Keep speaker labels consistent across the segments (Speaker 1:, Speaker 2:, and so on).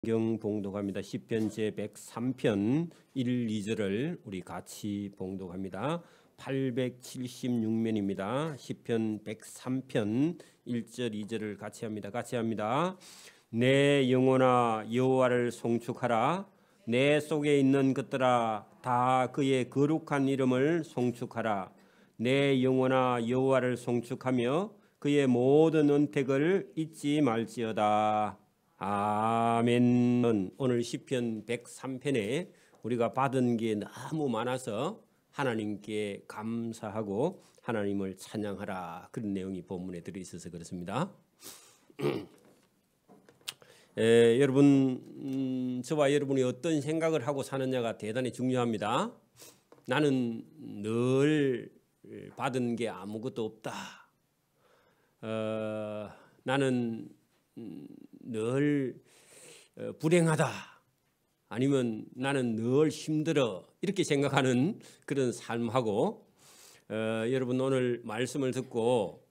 Speaker 1: 경 봉독합니다. 시편 제 103편 1, 2절을 우리 같이 봉독합니다. 876면입니다. 시편 103편 1절 2절을 같이 합니다. 내 영혼아 여호와를 송축하라. 내 속에 있는 것들아 다 그의 거룩한 이름을 송축하라. 내 영혼아 여호와를 송축하며 그의 모든 은택을 잊지 말지어다. 아멘. 오늘 시편 103편에 우리가 받은 게 너무 많아서 하나님께 감사하고 하나님을 찬양하라, 그런 내용이 본문에 들어있어서 그렇습니다. 여러분, 저와 여러분이 어떤 생각을 하고 사느냐가 대단히 중요합니다. 나는 늘 받은 게 아무것도 없다. 나는 늘 불행하다. 아니면 나는 늘 힘들어. 이렇게 생각하는 그런 삶하고 여러분 오늘 말씀을 듣고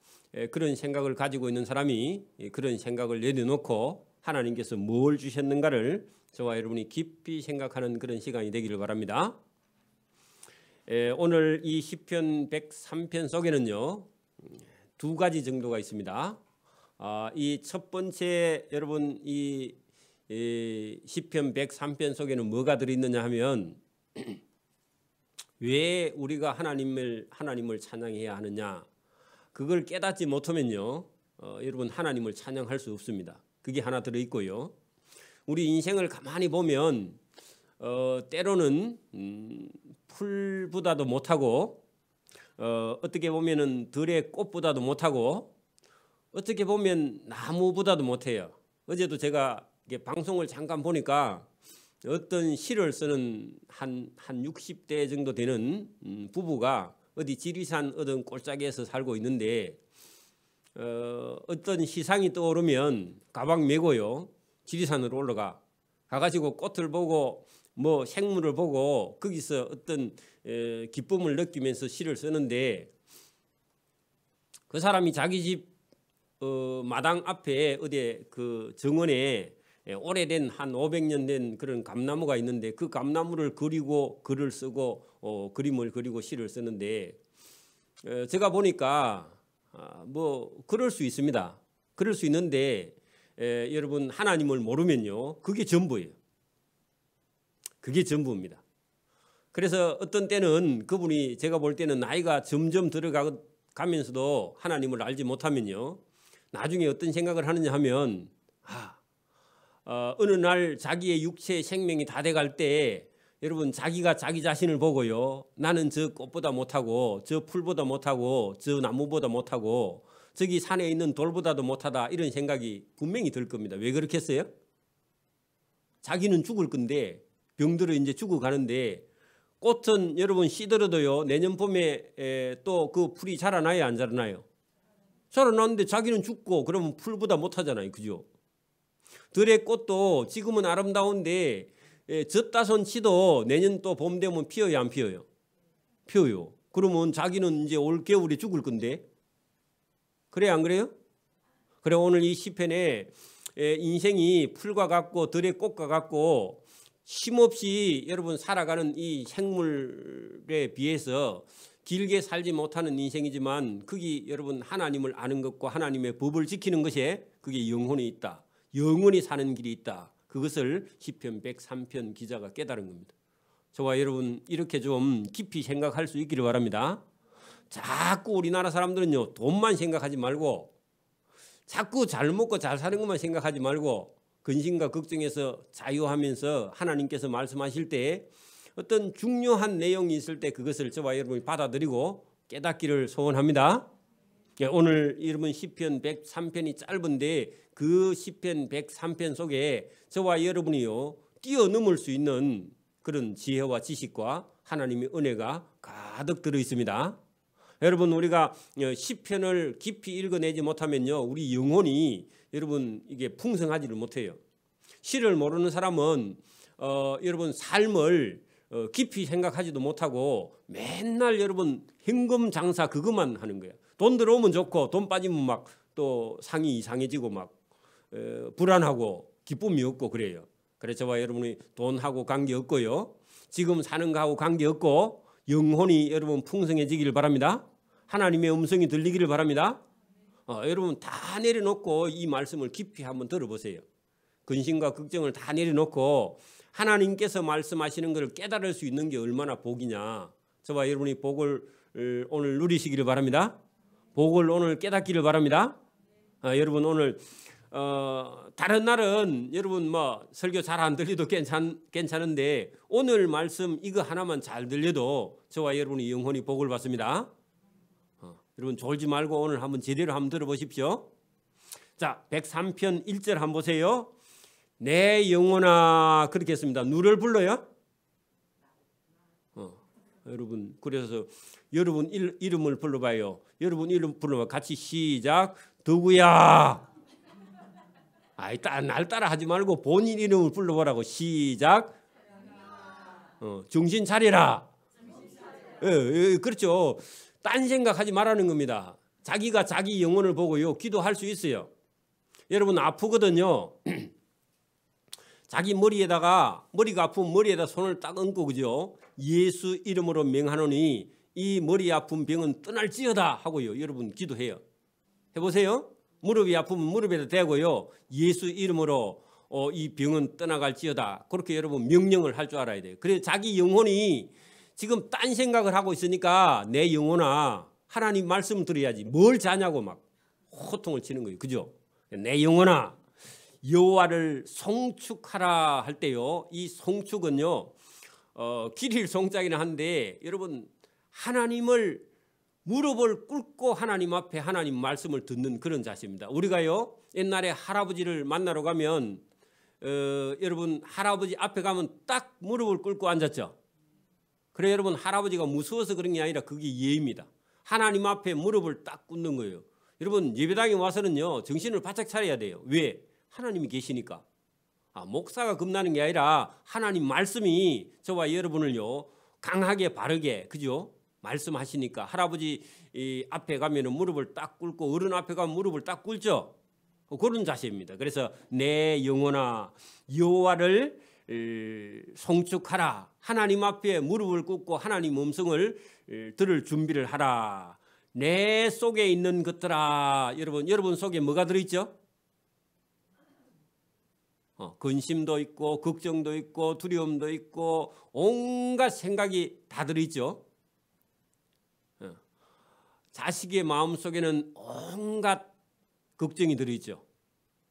Speaker 1: 그런 생각을 가지고 있는 사람이 그런 생각을 내려놓고 하나님께서 뭘 주셨는가를 저와 여러분이 깊이 생각하는 그런 시간이 되기를 바랍니다. 오늘 이 시편 103편 속에는요 두 가지 정도가 있습니다. 이 첫 번째, 여러분 이 시편 103편 속에는 뭐가 들어있느냐 하면 왜 우리가 하나님을 찬양해야 하느냐, 그걸 깨닫지 못하면요 여러분 하나님을 찬양할 수 없습니다. 그게 하나 들어있고요. 우리 인생을 가만히 보면 때로는 풀보다도 못하고 어떻게 보면은 들의 꽃보다도 못하고 어떻게 보면 나무보다도 못해요. 어제도 제가 방송을 잠깐 보니까 어떤 시를 쓰는 한 60대 정도 되는 부부가 어디 지리산 어떤 골짜기에서 살고 있는데 어떤 시상이 떠오르면 가방 메고요 지리산으로 올라가 가가지고 꽃을 보고 뭐 생물을 보고 거기서 어떤 기쁨을 느끼면서 시를 쓰는데, 그 사람이 자기 집 마당 앞에 어디 그 정원에 오래된 한 500년 된 그런 감나무가 있는데 그 감나무를 그리고 글을 쓰고 그림을 그리고 시를 쓰는데, 제가 보니까 뭐 그럴 수 있습니다. 그럴 수 있는데 여러분 하나님을 모르면요 그게 전부예요. 그게 전부입니다. 그래서 어떤 때는 그분이 제가 볼 때는 나이가 점점 들어가면서도 하나님을 알지 못하면요 나중에 어떤 생각을 하느냐 하면 어느 날 자기의 육체의 생명이 다 돼갈 때 여러분 자기가 자기 자신을 보고요 나는 저 꽃보다 못하고 저 풀보다 못하고 저 나무보다 못하고 저기 산에 있는 돌보다도 못하다, 이런 생각이 분명히 들 겁니다. 왜 그렇겠어요? 자기는 죽을 건데 병들어 이제 죽어가는데 꽃은 여러분 시들어도요 내년 봄에 또 그 풀이 자라나요 안 자라나요? 자라나는데 자기는 죽고 그러면 풀보다 못하잖아요. 그죠? 들의 꽃도 지금은 아름다운데 젖다손 치도 내년 또 봄 되면 피어요 안 피어요? 피어요. 그러면 자기는 이제 올 겨울에 죽을 건데, 그래요 안 그래요? 그래 오늘 이 시편에 인생이 풀과 같고 들의 꽃과 같고 쉼없이 여러분 살아가는 이 생물에 비해서 길게 살지 못하는 인생이지만 거기 여러분 하나님을 아는 것과 하나님의 법을 지키는 것에 그게 영혼이 있다. 영원히 사는 길이 있다. 그것을 시편 103편 기자가 깨달은 겁니다. 저와 여러분 이렇게 좀 깊이 생각할 수 있기를 바랍니다. 자꾸 우리나라 사람들은요 돈만 생각하지 말고 자꾸 잘 먹고 잘 사는 것만 생각하지 말고 근심과 걱정에서 자유하면서 하나님께서 말씀하실 때 어떤 중요한 내용이 있을 때 그것을 저와 여러분이 받아들이고 깨닫기를 소원합니다. 오늘 여러분 시편 103편이 짧은데 그 시편 103편 속에 저와 여러분이요 뛰어넘을 수 있는 그런 지혜와 지식과 하나님의 은혜가 가득 들어 있습니다. 여러분 우리가 시편을 깊이 읽어내지 못하면요 우리 영혼이 여러분 이게 풍성하지를 못해요. 시를 모르는 사람은 여러분 삶을 깊이 생각하지도 못하고 맨날 여러분 현금 장사 그것만 하는 거예요. 돈 들어오면 좋고 돈 빠지면 막 또 상이 이상해지고 막 불안하고 기쁨이 없고 그래요. 그래서 저와 여러분이 돈하고 관계없고요. 지금 사는 거하고 관계없고 영혼이 여러분 풍성해지기를 바랍니다. 하나님의 음성이 들리기를 바랍니다. 여러분 다 내려놓고 이 말씀을 깊이 한번 들어보세요. 근심과 걱정을 다 내려놓고 하나님께서 말씀하시는 것을 깨달을 수 있는 게 얼마나 복이냐. 저와 여러분이 복을 오늘 누리시기를 바랍니다. 복을 오늘 깨닫기를 바랍니다. 여러분 오늘 다른 날은 여러분 뭐 설교 잘 안 들려도 괜찮은데 오늘 말씀 이거 하나만 잘 들려도 저와 여러분이 영혼이 복을 받습니다. 여러분 졸지 말고 오늘 한번 제대로 한번 들어보십시오. 자, 103편 1절 한번 보세요. 내 영혼아, 그렇게 했습니다. 누를 불러요? 여러분 그래서 여러분 이름을 불러봐요. 여러분 이름 불러봐. 같이 시작. 누구야? 날 따라 하지 말고 본인 이름을 불러보라고. 시작. 정신 차리라. 그렇죠. 딴 생각하지 말라는 겁니다. 자기가 자기 영혼을 보고요 기도할 수 있어요. 여러분 아프거든요. 자기 머리가 아프면 머리에다 손을 딱 얹고 그죠? 예수 이름으로 명하노니 이 머리 아픈 병은 떠날지어다 하고요. 여러분 기도해요. 해보세요. 무릎이 아프면 무릎에다 대고요. 예수 이름으로 이 병은 떠나갈지어다. 그렇게 여러분 명령을 할 줄 알아야 돼요. 그래서 자기 영혼이 지금 딴 생각을 하고 있으니까 내 영혼아 하나님 말씀 들어야지. 뭘 자냐고 막 호통을 치는 거예요. 그죠? 내 영혼아 여호와를 송축하라 할 때요. 이 송축은요. 길일 송장이나 한데 여러분 하나님을 무릎을 꿇고 하나님 앞에 하나님 말씀을 듣는 그런 자세입니다. 우리가요 옛날에 할아버지를 만나러 가면 여러분 할아버지 앞에 가면 딱 무릎을 꿇고 앉았죠. 그래 여러분 할아버지가 무서워서 그런 게 아니라 그게 예입니다. 하나님 앞에 무릎을 딱 꿇는 거예요. 여러분 예배당에 와서는요 정신을 바짝 차려야 돼요. 왜? 하나님이 계시니까. 목사가 겁나는 게 아니라 하나님 말씀이 저와 여러분을요 강하게 바르게 그죠? 말씀하시니까 할아버지 앞에 가면은 무릎을 딱 꿇고 어른 앞에 가면 무릎을 딱 꿇죠. 그런 자세입니다. 그래서 내 영혼아 여호와를 송축하라. 하나님 앞에 무릎을 꿇고 하나님 음성을 들을 준비를 하라. 내 속에 있는 것들아. 여러분 속에 뭐가 들어있죠? 근심도 있고 걱정도 있고 두려움도 있고 온갖 생각이 다 들어있죠. 자식의 마음속에는 온갖 걱정이 들어있죠.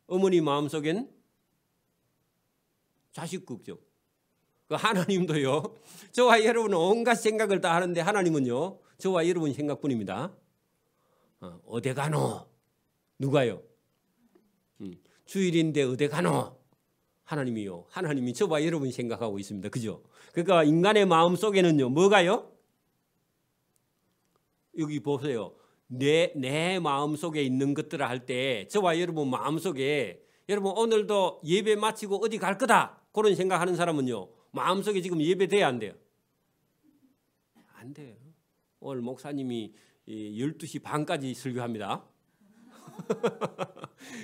Speaker 1: 어머니 마음속엔 자식 걱정. 그 하나님도요. 저와 여러분은 온갖 생각을 다 하는데 하나님은요. 저와 여러분 생각뿐입니다. 어디 가노? 누가요? 주일인데 어디 가노? 하나님이요. 하나님이 저와 여러분 생각하고 있습니다. 그죠? 그러니까 인간의 마음속에는요. 뭐가요? 여기 보세요. 내 마음속에 있는 것들을 할 때 저와 여러분 마음속에 여러분 오늘도 예배 마치고 어디 갈 거다. 그런 생각하는 사람은요. 마음속에 지금 예배돼야 안 돼요? 안 돼요. 오늘 목사님이 12시 반까지 설교합니다.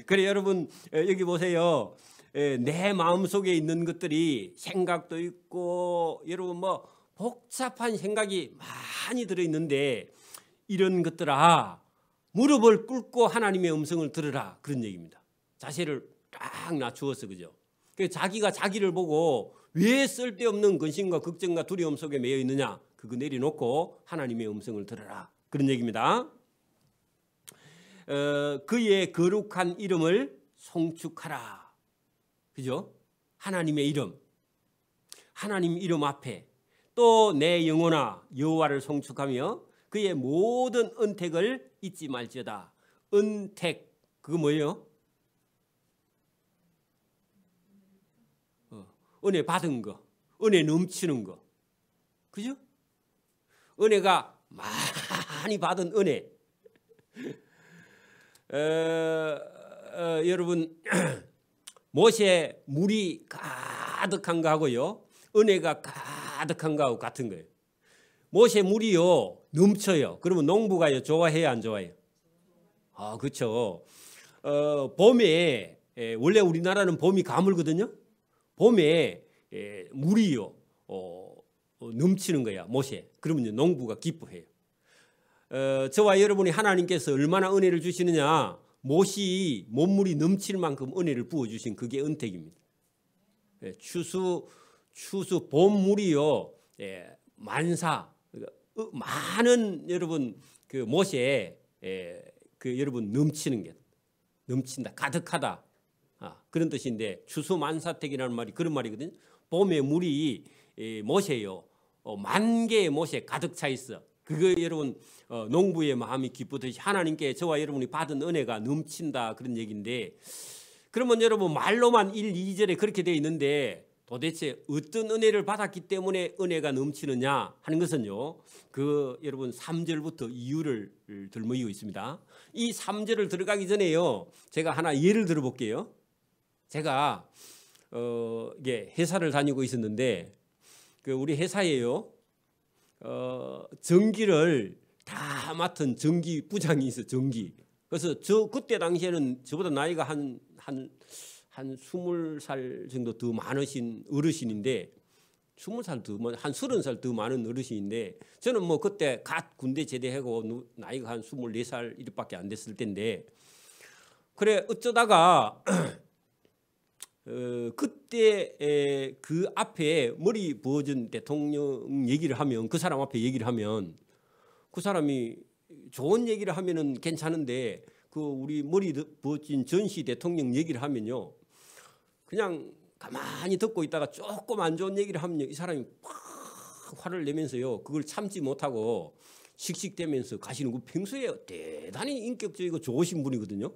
Speaker 1: 그래 여러분 여기 보세요. 내 마음속에 있는 것들이 생각도 있고 여러분 뭐 복잡한 생각이 많이 들어있는데 이런 것들아 무릎을 꿇고 하나님의 음성을 들으라 그런 얘기입니다. 자세를 딱 낮추어서 그죠. 자기가 자기를 보고 왜 쓸데없는 근심과 걱정과 두려움 속에 매여 있느냐 그거 내려놓고 하나님의 음성을 들으라 그런 얘기입니다. 그의 거룩한 이름을 송축하라. 그죠? 하나님의 이름, 하나님 이름 앞에 또 내 영혼아 여호와를 송축하며 그의 모든 은택을 잊지 말지어다. 은택 그거 뭐예요? 은혜 받은 거, 은혜 넘치는 거, 그죠? 은혜가 많이 받은 은혜. 여러분 모세 물이 가득한 거하고요 은혜가 가득한 거하고 같은 거예요. 모세 물이요 넘쳐요. 그러면 농부가요 좋아해요 안 좋아해요? 그렇죠. 봄에 원래 우리나라는 봄이 가물거든요. 봄에 물이요 넘치는 거야 못에. 그러면 농부가 기뻐해요. 저와 여러분이 하나님께서 얼마나 은혜를 주시느냐. 못이 몸물이 넘칠 만큼 은혜를 부어주신 그게 은택입니다. 추수 봄물이요 만사 많은 여러분 그 못에 그 여러분 넘친다 가득하다 그런 뜻인데 추수만사택이라는 말이 그런 말이거든요. 봄에 물이 못에요 만 개의 못에 가득 차 있어. 그거 여러분 농부의 마음이 기쁘듯이 하나님께 저와 여러분이 받은 은혜가 넘친다 그런 얘기인데, 그러면 여러분 말로만 1, 2절에 그렇게 되어 있는데 도대체 어떤 은혜를 받았기 때문에 은혜가 넘치느냐 하는 것은요, 그 여러분 3절부터 이유를 들머이고 있습니다. 이 3절을 들어가기 전에요, 제가 하나 예를 들어 볼게요. 제가 이게 회사를 다니고 있었는데 그 우리 회사에요 전기를 다 맡은 전기 부장이 있어. 전기. 그래서 저 그때 당시에는 저보다 나이가 한 20살 정도 더 많으신 어르신인데, 20살 더 한 30살 더 많은 어르신인데, 저는 뭐 그때 갓 군대 제대하고 나이가 한 24살 이렇게밖에 안 됐을 때인데, 그래 어쩌다가 그때 그 앞에 머리 부어준 대통령 얘기를 하면, 그 사람 앞에 얘기를 하면 그 사람이 좋은 얘기를 하면은 괜찮은데 그 우리 머리 부어진 전시 대통령 얘기를 하면요 그냥 가만히 듣고 있다가 조금 안 좋은 얘기를 하면요 이 사람이 팍 화를 내면서요 그걸 참지 못하고 씩씩대면서 가시는 거. 평소에 대단히 인격적이고 좋으신 분이거든요.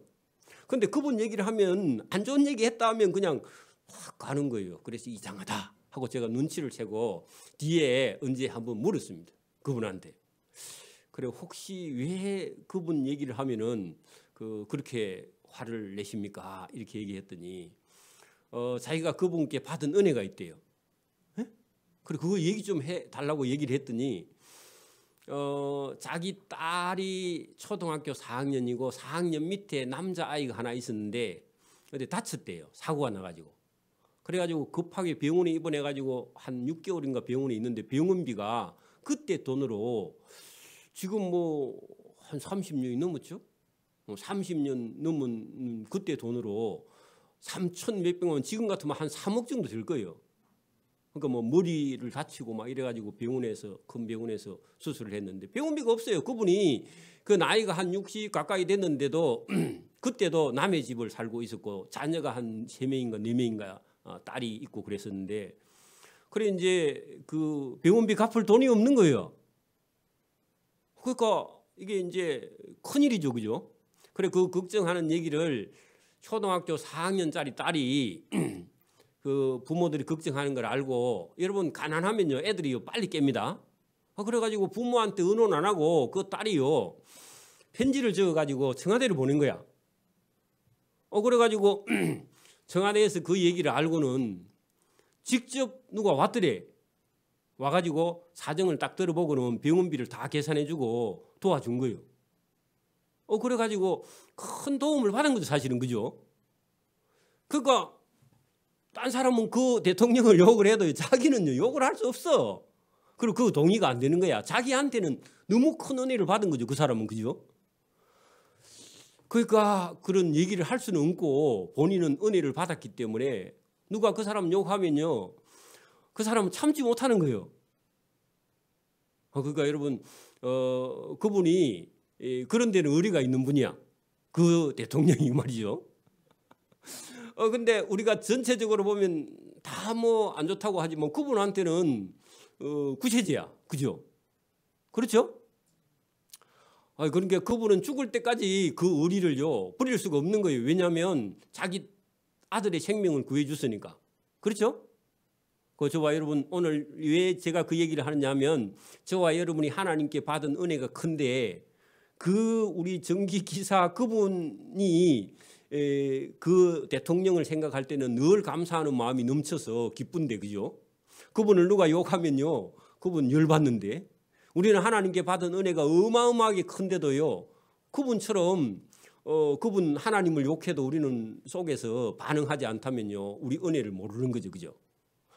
Speaker 1: 근데 그분 얘기를 하면 안 좋은 얘기 했다 하면 그냥 확 가는 거예요. 그래서 이상하다 하고 제가 눈치를 채고 뒤에 언제 한번 물었습니다. 그분한테. 그래 혹시 왜 그분 얘기를 하면은 그렇게 화를 내십니까? 이렇게 얘기했더니 자기가 그분께 받은 은혜가 있대요. 에? 그래 그거 얘기 좀 해달라고 얘기를 했더니 자기 딸이 초등학교 4학년이고 4학년 밑에 남자아이가 하나 있었는데 근데 다쳤대요. 사고가 나가지고. 그래가지고 급하게 병원에 입원해가지고 한 6개월인가 병원에 있는데 병원비가 그때 돈으로 지금 뭐 한 30년이 넘었죠. 30년 넘은 그때 돈으로 3천 몇백만 원, 지금 같으면 한 3억 정도 될 거예요. 그러니까 뭐 머리를 다치고 막 이래가지고 병원에서 큰 병원에서 수술을 했는데 병원비가 없어요. 그분이 그 나이가 한 60 가까이 됐는데도 그때도 남의 집을 살고 있었고 자녀가 한 3명인가 4명인가 딸이 있고 그랬었는데, 그래 이제 그 병원비 갚을 돈이 없는 거예요. 그러니까 이게 이제 큰일이죠, 그죠? 그래 그 걱정하는 얘기를 초등학교 4학년짜리 딸이 그 부모들이 걱정하는 걸 알고, 여러분 가난하면요 애들이 빨리 깹니다. 그래가지고 부모한테 의논 안 하고 그 딸이요 편지를 적어가지고 청와대를 보낸 거야. 그래가지고 청와대에서 그 얘기를 알고는 직접 누가 왔더래. 와가지고 사정을 딱 들어보고는 병원비를 다 계산해주고 도와준 거예요. 그래가지고 큰 도움을 받은 거죠, 사실은. 그죠? 그러니까 딴 사람은 그 대통령을 욕을 해도 자기는요 욕을 할 수 없어. 그리고 그 동의가 안 되는 거야. 자기한테는 너무 큰 은혜를 받은 거죠, 그 사람은. 그죠? 그러니까 그런 얘기를 할 수는 없고 본인은 은혜를 받았기 때문에 누가 그 사람 욕하면요 그 사람은 참지 못하는 거예요. 그러니까 여러분 그분이 그런 데는 의리가 있는 분이야. 그 대통령이 말이죠. 근데 우리가 전체적으로 보면 다 뭐 안 좋다고 하지만 그분한테는 구세주야. 그죠? 그렇죠? 그러니까 그분은 죽을 때까지 그 의리를요 버릴 수가 없는 거예요. 왜냐하면 자기 아들의 생명을 구해줬으니까. 그렇죠? 저와 여러분 오늘 왜 제가 그 얘기를 하느냐 하면 저와 여러분이 하나님께 받은 은혜가 큰데 그 우리 전기기사 그분이 그 대통령을 생각할 때는 늘 감사하는 마음이 넘쳐서 기쁜데, 그죠? 그분을 누가 욕하면요 그분 열받는데, 우리는 하나님께 받은 은혜가 어마어마하게 큰데도요 그분처럼 그분 하나님을 욕해도 우리는 속에서 반응하지 않다면요, 우리 은혜를 모르는 거죠, 그죠?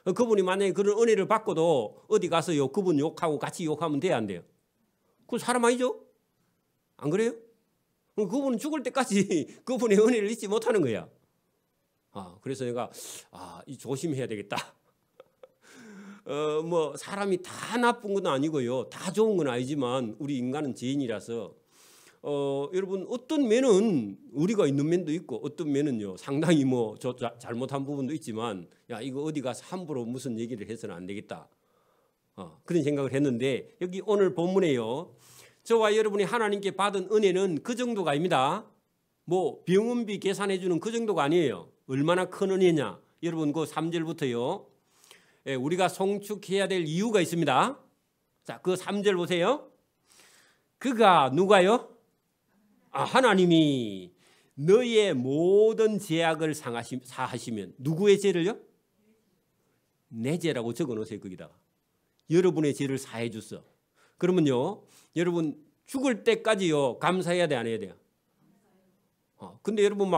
Speaker 1: 그분이 만약에 그런 은혜를 받고도 어디 가서요 그분 욕하고 같이 욕하면 돼야 안 돼요? 그 사람 아니죠? 안 그래요? 그분은 죽을 때까지 그분의 은혜를 잊지 못하는 거야. 그래서 내가 조심해야 되겠다. 뭐 사람이 다 나쁜 건 아니고요, 다 좋은 건 아니지만 우리 인간은 죄인이라서 여러분 어떤 면은 우리가 있는 면도 있고 어떤 면은요 상당히 뭐 잘못한 부분도 있지만 야 이거 어디 가서 함부로 무슨 얘기를 해서는 안 되겠다. 그런 생각을 했는데 여기 오늘 본문에요 저와 여러분이 하나님께 받은 은혜는 그 정도가 아닙니다. 뭐 병원비 계산해 주는 그 정도가 아니에요. 얼마나 큰 은혜냐. 여러분 그 3절부터요 우리가 송축해야 될 이유가 있습니다. 자, 그 3절 보세요. 그가 누가요? 하나님이 너의 모든 죄악을 사하시면 누구의 죄를요? 내 죄라고 적어놓으세요. 거기다가 여러분의 죄를 사해 줬어. 그러면요 여러분 죽을 때까지요 감사해야 돼 안 해야 돼요? 근데 여러분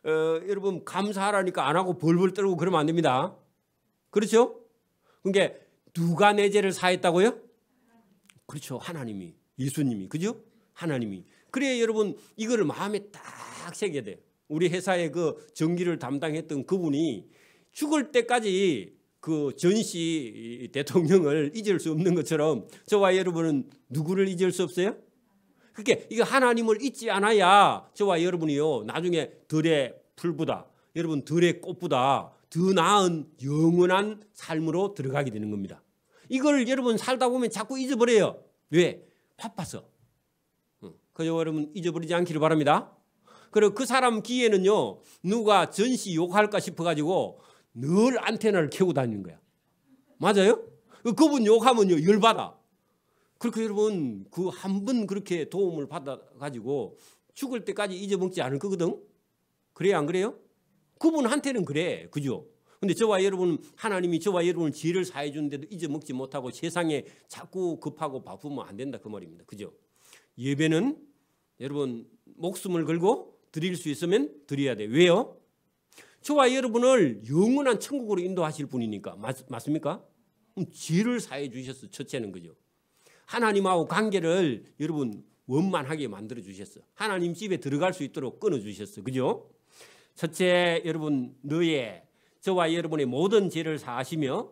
Speaker 1: 여러분 감사하라니까 안 하고 벌벌 떨고 그러면 안 됩니다. 그렇죠? 그러니까 누가 내 죄를 사했다고요? 그렇죠. 하나님이, 예수님이, 그죠? 하나님이. 그래 여러분 이거를 마음에 딱 새겨야 돼요. 우리 회사의 그 전기를 담당했던 그분이 죽을 때까지 그 전시 대통령을 잊을 수 없는 것처럼 저와 여러분은 누구를 잊을 수 없어요? 그러니까 이거 하나님을 잊지 않아야 저와 여러분이요 나중에 들의 풀보다 여러분 들의 꽃보다 더 나은 영원한 삶으로 들어가게 되는 겁니다. 이걸 여러분 살다 보면 자꾸 잊어버려요. 왜? 바빠서. 그래서 여러분 잊어버리지 않기를 바랍니다. 그리고 그 사람 귀에는요 누가 전시 욕할까 싶어가지고 늘 안테나를 켜고 다니는 거야. 맞아요? 그분 욕하면요 열받아. 그렇게 여러분 그 한 번 그렇게 도움을 받아가지고 죽을 때까지 잊어먹지 않을 거거든. 그래요 안 그래요? 그분한테는 그래. 그죠? 근데 저와 여러분 하나님이 저와 여러분을 죄를 사해 주는데도 잊어먹지 못하고 세상에 자꾸 급하고 바쁘면 안 된다 그 말입니다. 그죠? 예배는 여러분 목숨을 걸고 드릴 수 있으면 드려야 돼. 왜요? 저와 여러분을 영원한 천국으로 인도하실 분이니까. 맞습니까? 죄를 사해 주셨어. 첫째는 그죠? 하나님하고 관계를 여러분 원만하게 만들어 주셨어. 하나님 집에 들어갈 수 있도록 끊어 주셨어. 그죠? 첫째 여러분 너의 저와 여러분의 모든 죄를 사하시며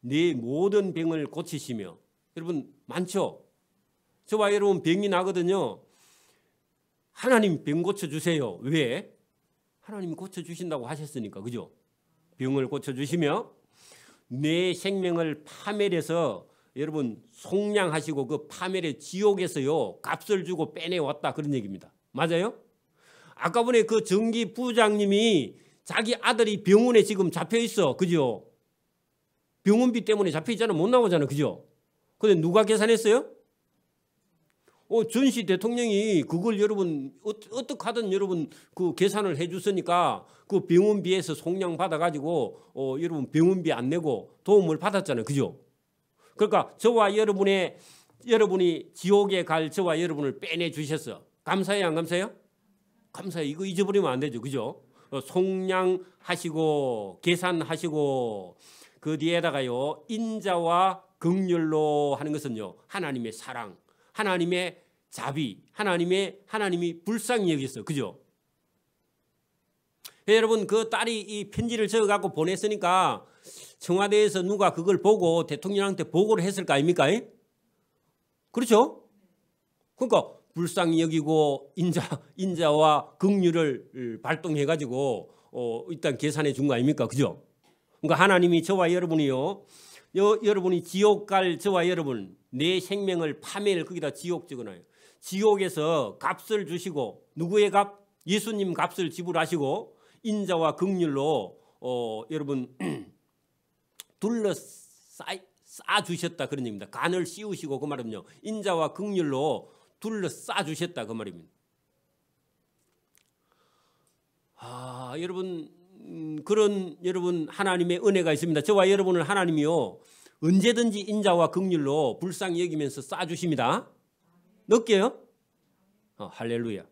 Speaker 1: 네 모든 병을 고치시며 여러분 많죠? 저와 여러분 병이 나거든요. 하나님 병 고쳐주세요. 왜? 하나님이 고쳐주신다고 하셨으니까. 그죠? 병을 고쳐주시며 내 생명을 파멸해서 여러분 속량하시고 그 파멸의 지옥에서요 값을 주고 빼내왔다 그런 얘기입니다. 맞아요? 아까 전에 그 전기 부장님이 자기 아들이 병원에 지금 잡혀 있어. 그죠? 병원비 때문에 잡혀 있잖아. 못 나오잖아. 그죠? 근데 누가 계산했어요? 전시 대통령이 그걸 여러분 어떻게 하든 여러분 그 계산을 해줬으니까 그 병원비에서 속량 받아가지고 여러분 병원비 안 내고 도움을 받았잖아요. 그죠? 그러니까 저와 여러분이 지옥에 갈 저와 여러분을 빼내 주셨어. 감사해요 안 감사해요? 감사해요. 이거 잊어버리면 안 되죠. 그죠? 속량하시고 계산하시고 그 뒤에다가요 인자와 긍휼로 하는 것은요 하나님의 사랑, 하나님의 자비, 하나님이 불쌍히 여겼어. 그죠? 여러분 그 딸이 이 편지를 적어갖고 보냈으니까 청와대에서 누가 그걸 보고 대통령한테 보고를 했을 거 아닙니까? 그렇죠? 그러니까 불쌍히 여기고 인자와 긍휼을 발동해가지고 일단 계산해 준 거 아닙니까? 그죠? 그러니까 하나님이 저와 여러분이요 여러분이 지옥 갈 저와 여러분 내 생명을 파멸 거기다 지옥 적어놔요. 지옥에서 값을 주시고 누구의 값? 예수님 값을 지불하시고 인자와 긍휼로 여러분 싸 주셨다 그런 얘기입니다. 간을 씌우시고 그 말은요 인자와 긍휼로 싸 주셨다 그 말입니다. 여러분 그런 여러분 하나님의 은혜가 있습니다. 저와 여러분을 하나님이요 언제든지 인자와 긍휼로 불쌍히 여기면서 싸 주십니다. 느껴요? 할렐루야.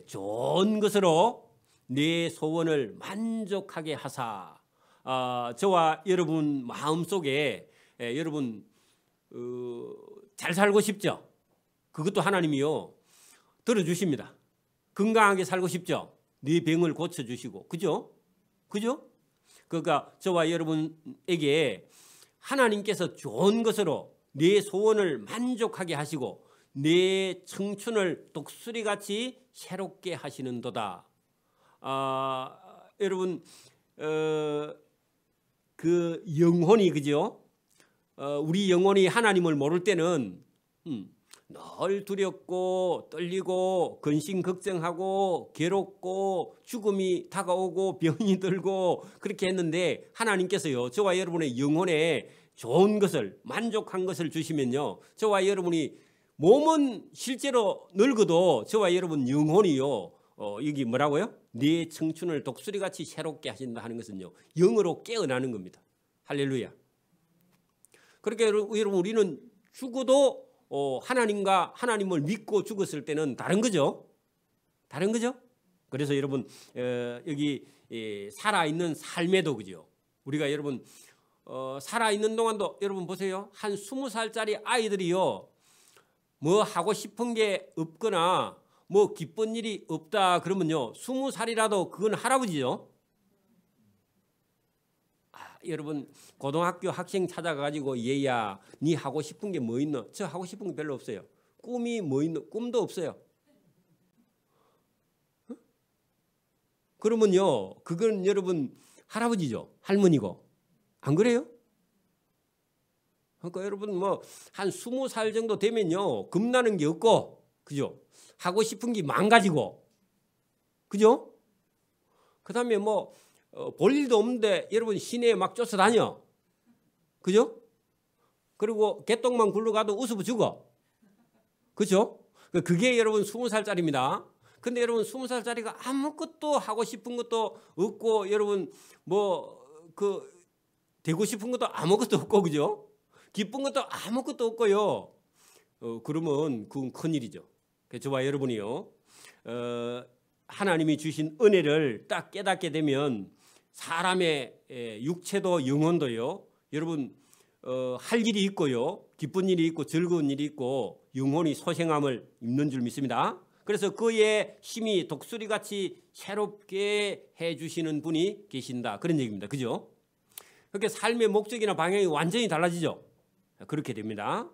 Speaker 1: 좋은 것으로 내 소원을 만족하게 하사. 저와 여러분 마음속에 여러분 잘 살고 싶죠? 그것도 하나님이요 들어주십니다. 건강하게 살고 싶죠? 네 병을 고쳐주시고. 그죠? 그죠? 그러니까 저와 여러분에게 하나님께서 좋은 것으로 내 소원을 만족하게 하시고 내 청춘을 독수리같이 새롭게 하시는도다. 여러분 그 영혼이 그죠? 우리 영혼이 하나님을 모를 때는 늘 두렵고 떨리고 근심 걱정하고 괴롭고 죽음이 다가오고 병이 들고 그렇게 했는데 하나님께서요 저와 여러분의 영혼에 좋은 것을 만족한 것을 주시면요 저와 여러분이 몸은 실제로 늙어도 저와 여러분 영혼이요 여기 뭐라고요? 네 청춘을 독수리같이 새롭게 하신다 하는 것은요 영으로 깨어나는 겁니다. 할렐루야. 그렇게 여러분 우리는 죽어도 하나님을 믿고 죽었을 때는 다른 거죠. 다른 거죠. 그래서 여러분 여기 살아있는 삶에도 그죠. 우리가 여러분 살아있는 동안도 여러분 보세요. 한 20살짜리 아이들이요. 뭐 하고 싶은 게 없거나 뭐 기쁜 일이 없다 그러면요. 20살이라도 그건 할아버지죠. 여러분 고등학교 학생 찾아가지고 얘야 네 하고 싶은 게 뭐 있노? 저 하고 싶은 게 별로 없어요. 꿈이 뭐 있노? 꿈도 없어요. 그러면요 그건 여러분 할아버지죠. 할머니고 안 그래요? 그러니까 여러분 뭐 한 20살 정도 되면요 겁나는 게 없고 그죠? 하고 싶은 게 망가지고 그죠? 그 다음에 뭐 볼 일도 없는데 여러분 시내에 막 쫓아다녀. 그죠? 그리고 개똥만 굴러가도 웃어보 죽어. 그죠? 그게 여러분 20살짜리입니다. 근데 여러분 20살짜리가 아무것도 하고 싶은 것도 없고 여러분 뭐 되고 싶은 것도 아무것도 없고 그죠? 기쁜 것도 아무것도 없고요. 그러면 그건 큰일이죠. 저와 여러분이요. 하나님이 주신 은혜를 딱 깨닫게 되면 사람의 육체도 영혼도요. 여러분 할 일이 있고요. 기쁜 일이 있고 즐거운 일이 있고 영혼이 소생함을 입는 줄 믿습니다. 그래서 그의 힘이 독수리같이 새롭게 해주시는 분이 계신다. 그런 얘기입니다. 그죠? 그렇게 삶의 목적이나 방향이 완전히 달라지죠. 그렇게 됩니다.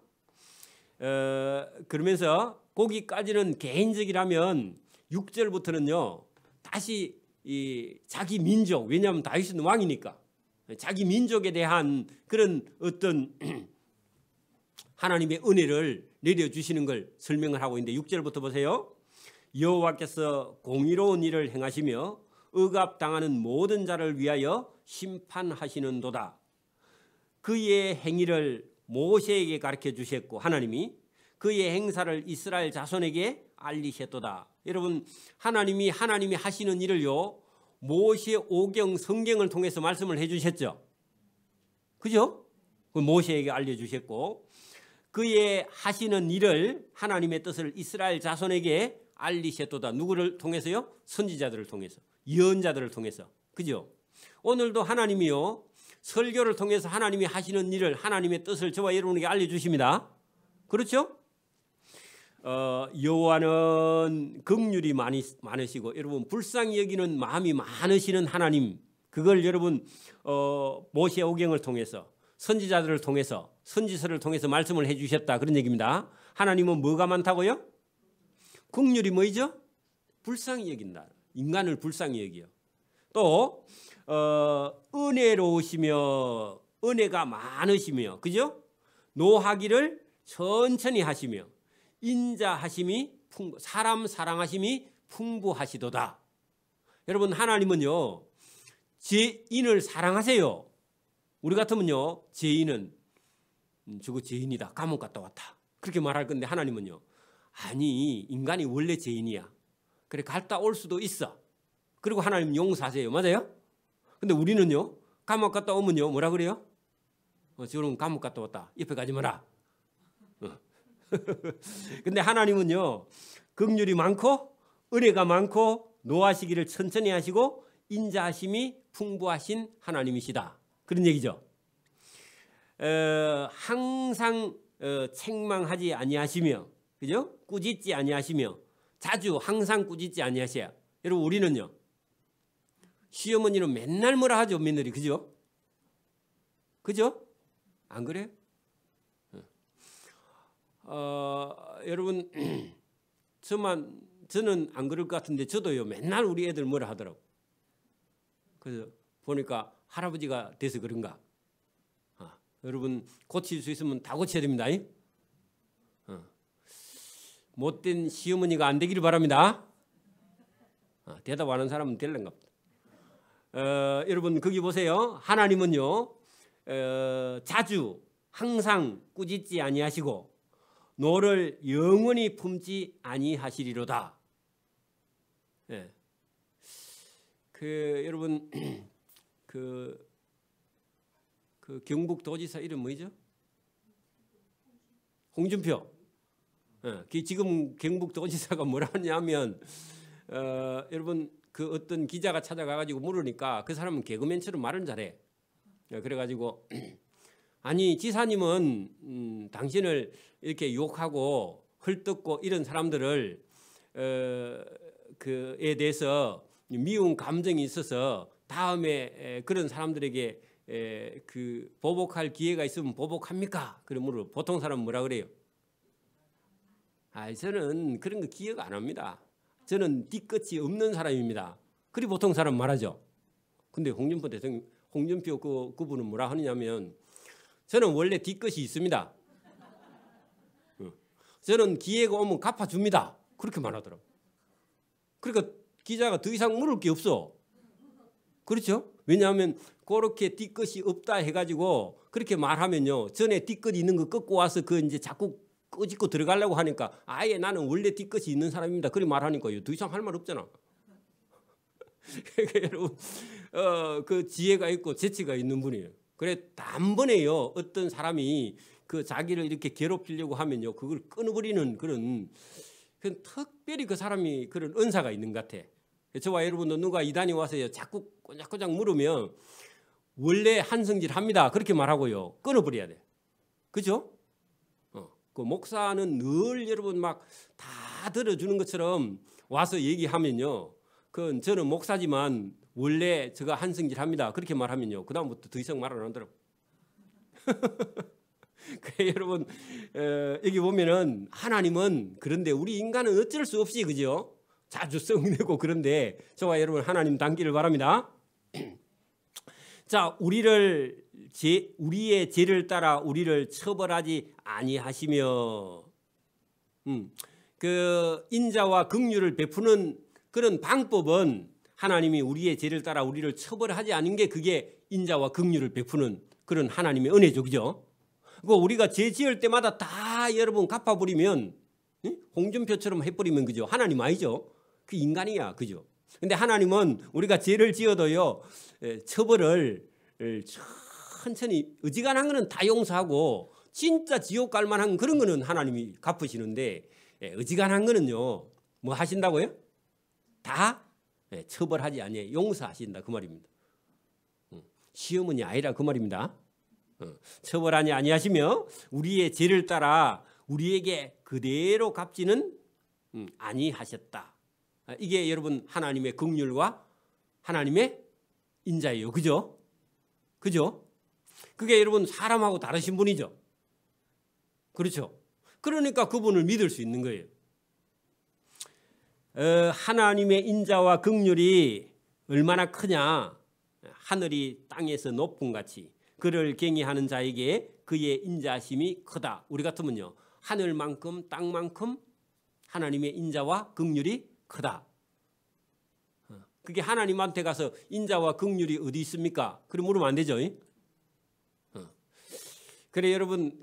Speaker 1: 그러면서 거기까지는 개인적이라면 6절부터는요. 다시 자기 민족, 왜냐하면 다윗은 왕이니까 자기 민족에 대한 그런 어떤 하나님의 은혜를 내려주시는 걸 설명을 하고 있는데 6절부터 보세요. 여호와께서 공의로운 일을 행하시며 억압당하는 모든 자를 위하여 심판하시는도다. 그의 행위를 모세에게 가르쳐 주셨고 하나님이 그의 행사를 이스라엘 자손에게 알리셨도다. 여러분 하나님이 하시는 일을요 모세 오경 성경을 통해서 말씀을 해주셨죠. 그죠? 모세에게 알려주셨고 그의 하시는 일을 하나님의 뜻을 이스라엘 자손에게 알리셨도다. 누구를 통해서요? 선지자들을 통해서, 예언자들을 통해서. 그죠? 오늘도 하나님이요 설교를 통해서 하나님이 하시는 일을 하나님의 뜻을 저와 여러분에게 알려주십니다. 그렇죠? 여호와는 긍휼이 많으시고 여러분 불쌍히 여기는 마음이 많으시는 하나님, 그걸 여러분 모세 오경을 통해서 선지자들을 통해서 선지서를 통해서 말씀을 해주셨다 그런 얘기입니다. 하나님은 뭐가 많다고요? 긍휼이 뭐죠? 불쌍히 여긴다. 인간을 불쌍히 여기요. 또 은혜로우시며 은혜가 많으시며 그죠? 노하기를 천천히 하시며 인자하심이 사람 사랑하심이 풍부하시도다. 여러분 하나님은요 죄인을 사랑하세요. 우리 같으면요 죄인은 저거 죄인이다 감옥 갔다 왔다 그렇게 말할 건데 하나님은요 아니 인간이 원래 죄인이야. 그래 갔다 올 수도 있어. 그리고 하나님 용서하세요. 맞아요? 근데 우리는요 감옥 갔다 오면요 뭐라 그래요? 저런 감옥 갔다 왔다 옆에 가지 마라. 근데 하나님은요 긍휼이 많고 은혜가 많고 노하시기를 천천히 하시고 인자하심이 풍부하신 하나님이시다. 그런 얘기죠. 항상 책망하지 아니하시며, 그죠? 꾸짖지 아니하시며, 자주 항상 꾸짖지 아니하셔야. 여러분 우리는요, 시어머니는 맨날 뭐라 하죠, 며느리, 그죠? 그죠? 안 그래요? 여러분 저는 안 그럴 것 같은데 저도요 맨날 우리 애들 뭐라 하더라고. 그래서 보니까 할아버지가 돼서 그런가. 여러분 고칠 수 있으면 다 고쳐야 됩니다. 못된 시어머니가 안 되기를 바랍니다. 대답하는 사람은 될런가 보다. 여러분 거기 보세요. 하나님은요 자주 항상 꾸짖지 아니하시고 노를 영원히 품지 아니하시리로다. 예. 여러분 그 경북 도지사 이름 뭐죠? 홍준표. 예. 지금 경북 도지사가 뭐라 하냐면 여러분 그 어떤 기자가 찾아가가지고 물으니까 그 사람은 개그맨처럼 말은 잘해. 그래가지고 아니 지사님은 당신을 이렇게 욕하고 헐뜯고 이런 사람들을 그에 대해서 미운 감정이 있어서 다음에 그런 사람들에게 그 보복할 기회가 있으면 보복합니까? 그러므로 보통 사람은 뭐라 그래요? 저는 그런 거 기억 안 합니다. 저는 뒤끝이 없는 사람입니다. 그리 보통 사람 말하죠. 근데 홍준표 대통령, 홍준표 그분은 뭐라 하느냐면 저는 원래 뒤끝이 있습니다. 저는 기회가 오면 갚아줍니다. 그렇게 말하더라고. 그러니까 기자가 더 이상 물을 게 없어. 그렇죠? 왜냐하면 그렇게 뒤끝이 없다 해가지고 그렇게 말하면요. 전에 뒤끝 있는 거 꺾고 와서 그 이제 자꾸 끄집고 들어가려고 하니까 아예 나는 원래 뒤끝이 있는 사람입니다. 그렇게 말하니까요. 더 이상 할 말 없잖아. 그러니까 여러분 그 지혜가 있고 재치가 있는 분이에요. 그래 단번에요 어떤 사람이 그 자기를 이렇게 괴롭히려고 하면요 그걸 끊어버리는 그런 특별히 그 사람이 그런 은사가 있는 것 같아. 저와 여러분도 누가 이단이 와서요 자꾸 꼬작꼬작 물으면 원래 한성질 합니다 그렇게 말하고요 끊어버려야 돼. 그죠? 그 목사는 늘 여러분 막 다 들어주는 것처럼 와서 얘기하면요 그건 저는 목사지만 원래 제가 한성질 합니다 그렇게 말하면요 그 다음부터 더 이상 말 안 하더라고. 여러분 여기 보면은 하나님은 그런데 우리 인간은 어쩔 수 없이 그죠? 자주 썩내고 그런데 저와 여러분 하나님 닮기를 바랍니다. 자 우리의 죄를 따라 우리를 처벌하지 아니하시며 그 인자와 긍휼을 베푸는 그런 방법은 하나님이 우리의 죄를 따라 우리를 처벌하지 않은 게 그게 인자와 긍휼을 베푸는 그런 하나님의 은혜죠. 그죠? 우리가 죄 지을 때마다 다 여러분 갚아버리면 홍준표처럼 해버리면 그죠? 하나님 아니죠? 그 인간이야. 그죠? 근데 하나님은 우리가 죄를 지어도요 처벌을 천천히 어지간한 거는 다 용서하고 진짜 지옥 갈 만한 그런 거는 하나님이 갚으시는데 어지간한 거는요 뭐 하신다고요? 다 처벌하지 아니에요. 용서하신다 그 말입니다. 시어머니 아니라 그 말입니다. 처벌하지 아니하시며 우리의 죄를 따라 우리에게 그대로 갚지는 아니하셨다. 이게 여러분 하나님의 긍휼과 하나님의 인자예요. 그죠? 그죠? 그게 여러분 사람하고 다르신 분이죠. 그렇죠? 그러니까 그분을 믿을 수 있는 거예요. 하나님의 인자와 긍휼이 얼마나 크냐. 하늘이 땅에서 높은 같이 그를 경외하는 자에게 그의 인자심이 크다. 우리 같으면요 하늘만큼 땅만큼 하나님의 인자와 긍휼이 크다. 그게 하나님한테 가서 인자와 긍휼이 어디 있습니까? 그럼 물으면 안 되죠. 그래 여러분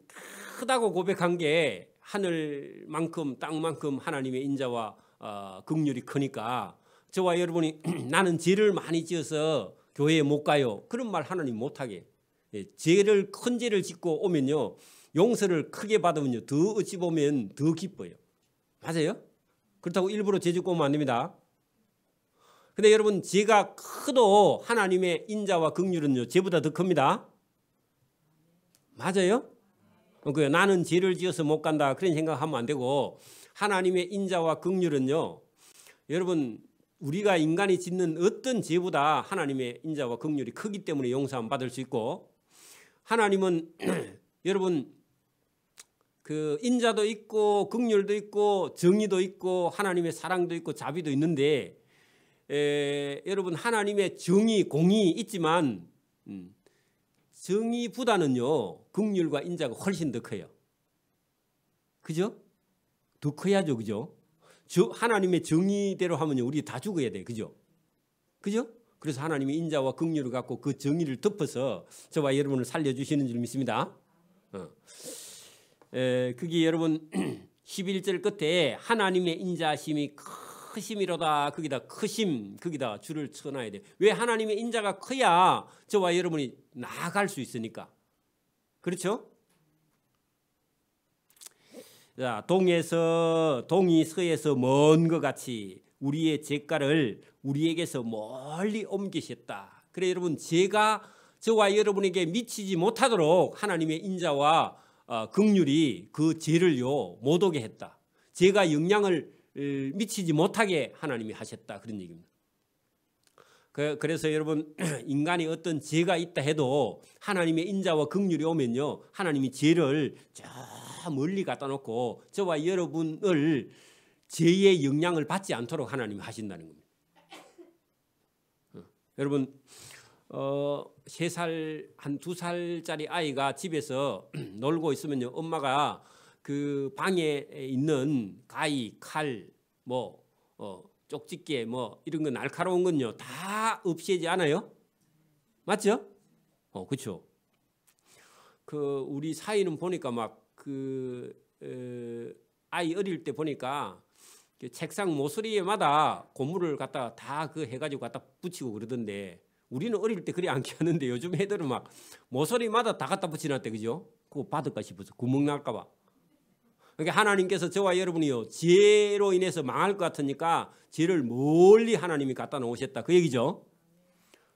Speaker 1: 크다고 고백한 게 하늘만큼 땅만큼 하나님의 인자와 긍휼이 크니까 저와 여러분이 나는 죄를 많이 지어서 교회에 못 가요. 그런 말 하나님 못하게. 죄를 큰 죄를 짓고 오면요 용서를 크게 받으면요 더 어찌 보면 더 기뻐요. 맞아요? 그렇다고 일부러 죄 짓고 오면 안 됩니다. 근데 여러분 죄가 커도 하나님의 인자와 긍휼은요 죄보다 더 큽니다. 맞아요? 나는 죄를 지어서 못 간다 그런 생각하면 안 되고 하나님의 인자와 긍휼은요 여러분 우리가 인간이 짓는 어떤 죄보다 하나님의 인자와 긍휼이 크기 때문에 용서함 받을 수 있고 하나님은 여러분 그 인자도 있고 긍휼도 있고 정의도 있고 하나님의 사랑도 있고 자비도 있는데 여러분 하나님의 정의 공의 있지만 정의보다는요 긍휼과 인자가 훨씬 더 커요. 그죠? 더 커야죠. 그죠? 하나님의 정의대로 하면요 우리 다 죽어야 돼. 그죠? 그죠? 그래서 하나님이 인자와 긍휼을 갖고 그 정의를 덮어서 저와 여러분을 살려주시는 줄 믿습니다. 그게 여러분 11절 끝에 하나님의 인자심이 크심이로다. 거기다 크심 거기다 줄을 쳐놔야 돼. 왜? 하나님의 인자가 커야 저와 여러분이 나아갈 수 있으니까. 그렇죠? 자, 동이 서에서 먼 것 같이 우리의 죄가를 우리에게서 멀리 옮기셨다. 그래 여러분 죄가 저와 여러분에게 미치지 못하도록 하나님의 인자와 긍휼이 그 죄를요 못 오게 했다. 죄가 영향을 미치지 못하게 하나님이 하셨다. 그런 얘기입니다. 그래서 여러분 인간이 어떤 죄가 있다 해도 하나님의 인자와 긍휼이 오면요 하나님이 죄를 저 멀리 갖다 놓고 저와 여러분을 죄의 영향을 받지 않도록 하나님이 하신다는 겁니다. 여러분 3살 한 2살짜리 아이가 집에서 놀고 있으면요 엄마가 그 방에 있는 가위, 칼, 쪽집게 이런 거 날카로운 건요 다 없애지 않아요? 맞죠? 그렇죠. 그 우리 사이는 보니까 막 아이 어릴 때 보니까 그 책상 모서리에마다 고무를 갖다 다 해가지고 갖다 붙이고 그러던데 우리는 어릴 때 그래 안 켰는데 요즘 애들은 막 모서리마다 다 갖다 붙여놨대. 그죠? 그거 받을까 싶어서 구멍 날까봐. 그러니까 하나님께서 저와 여러분이요 죄로 인해서 망할 것 같으니까 죄를 멀리 하나님이 갖다 놓으셨다 그 얘기죠.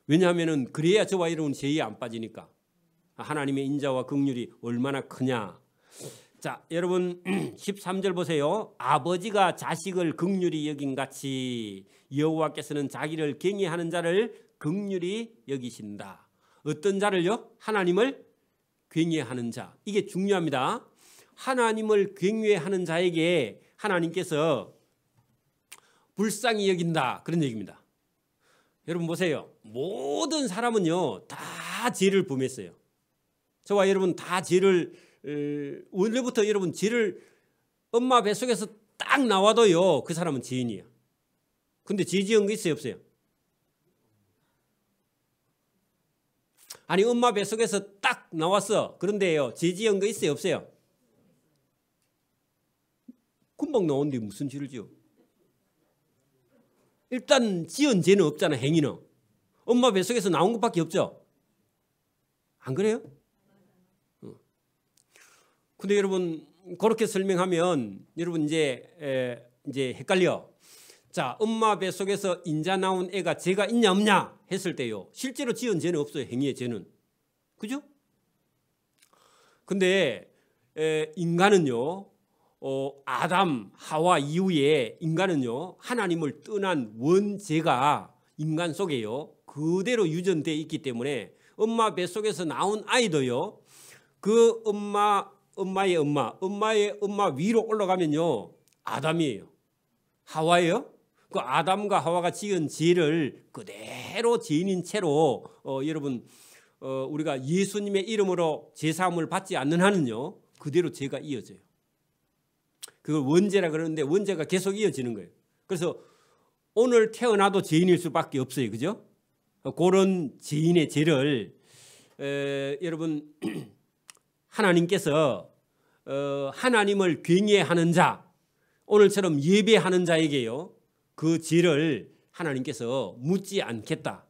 Speaker 1: 왜냐하면은 그래야 저와 여러분 죄에 안 빠지니까. 하나님의 인자와 긍휼이 얼마나 크냐. 자 여러분 13절 보세요. 아버지가 자식을 긍휼히 여긴 같이 여호와께서는 자기를 경외하는 자를 긍휼히 여기신다. 어떤 자를요? 하나님을 경외하는 자. 이게 중요합니다. 하나님을 경외하는 자에게 하나님께서 불쌍히 여긴다. 그런 얘기입니다. 여러분 보세요. 모든 사람은요 다 죄를 범했어요. 저와 여러분 다 죄를 원래부터 여러분 죄를 엄마 뱃속에서 딱 나와도요 그 사람은 죄인이에요. 근데 죄 지은 거 있어요 없어요? 아니 엄마 뱃속에서 딱 나왔어. 그런데요 죄 지은 거 있어요 없어요? 금방 나오는데 무슨 죄를 지어? 일단 지은 죄는 없잖아. 행위는 엄마 뱃속에서 나온 것밖에 없죠. 안 그래요? 근데 여러분 그렇게 설명하면 여러분 이제 헷갈려. 자 엄마 뱃속에서 인자 나온 애가 죄가 있냐 없냐 했을 때요 실제로 지은 죄는 없어요. 행위의 죄는. 그죠? 근데 인간은요 아담 하와 이후에 인간은요 하나님을 떠난 원죄가 인간 속에요 그대로 유전되어 있기 때문에 엄마 뱃속에서 나온 아이도요 그 엄마의 엄마 위로 올라가면요 아담이에요. 하와예요. 그 아담과 하와가 지은 죄를 그대로 죄인인 채로 여러분 우리가 예수님의 이름으로 제사함을 받지 않는 한은요 그대로 죄가 이어져요. 그걸 원죄라 그러는데 원죄가 계속 이어지는 거예요. 그래서 오늘 태어나도 죄인일 수밖에 없어요. 그죠? 그런 죄인의 죄를 여러분 하나님께서 하나님을 경외하는 자 오늘처럼 예배하는 자에게요 그 죄를 하나님께서 묻지 않겠다.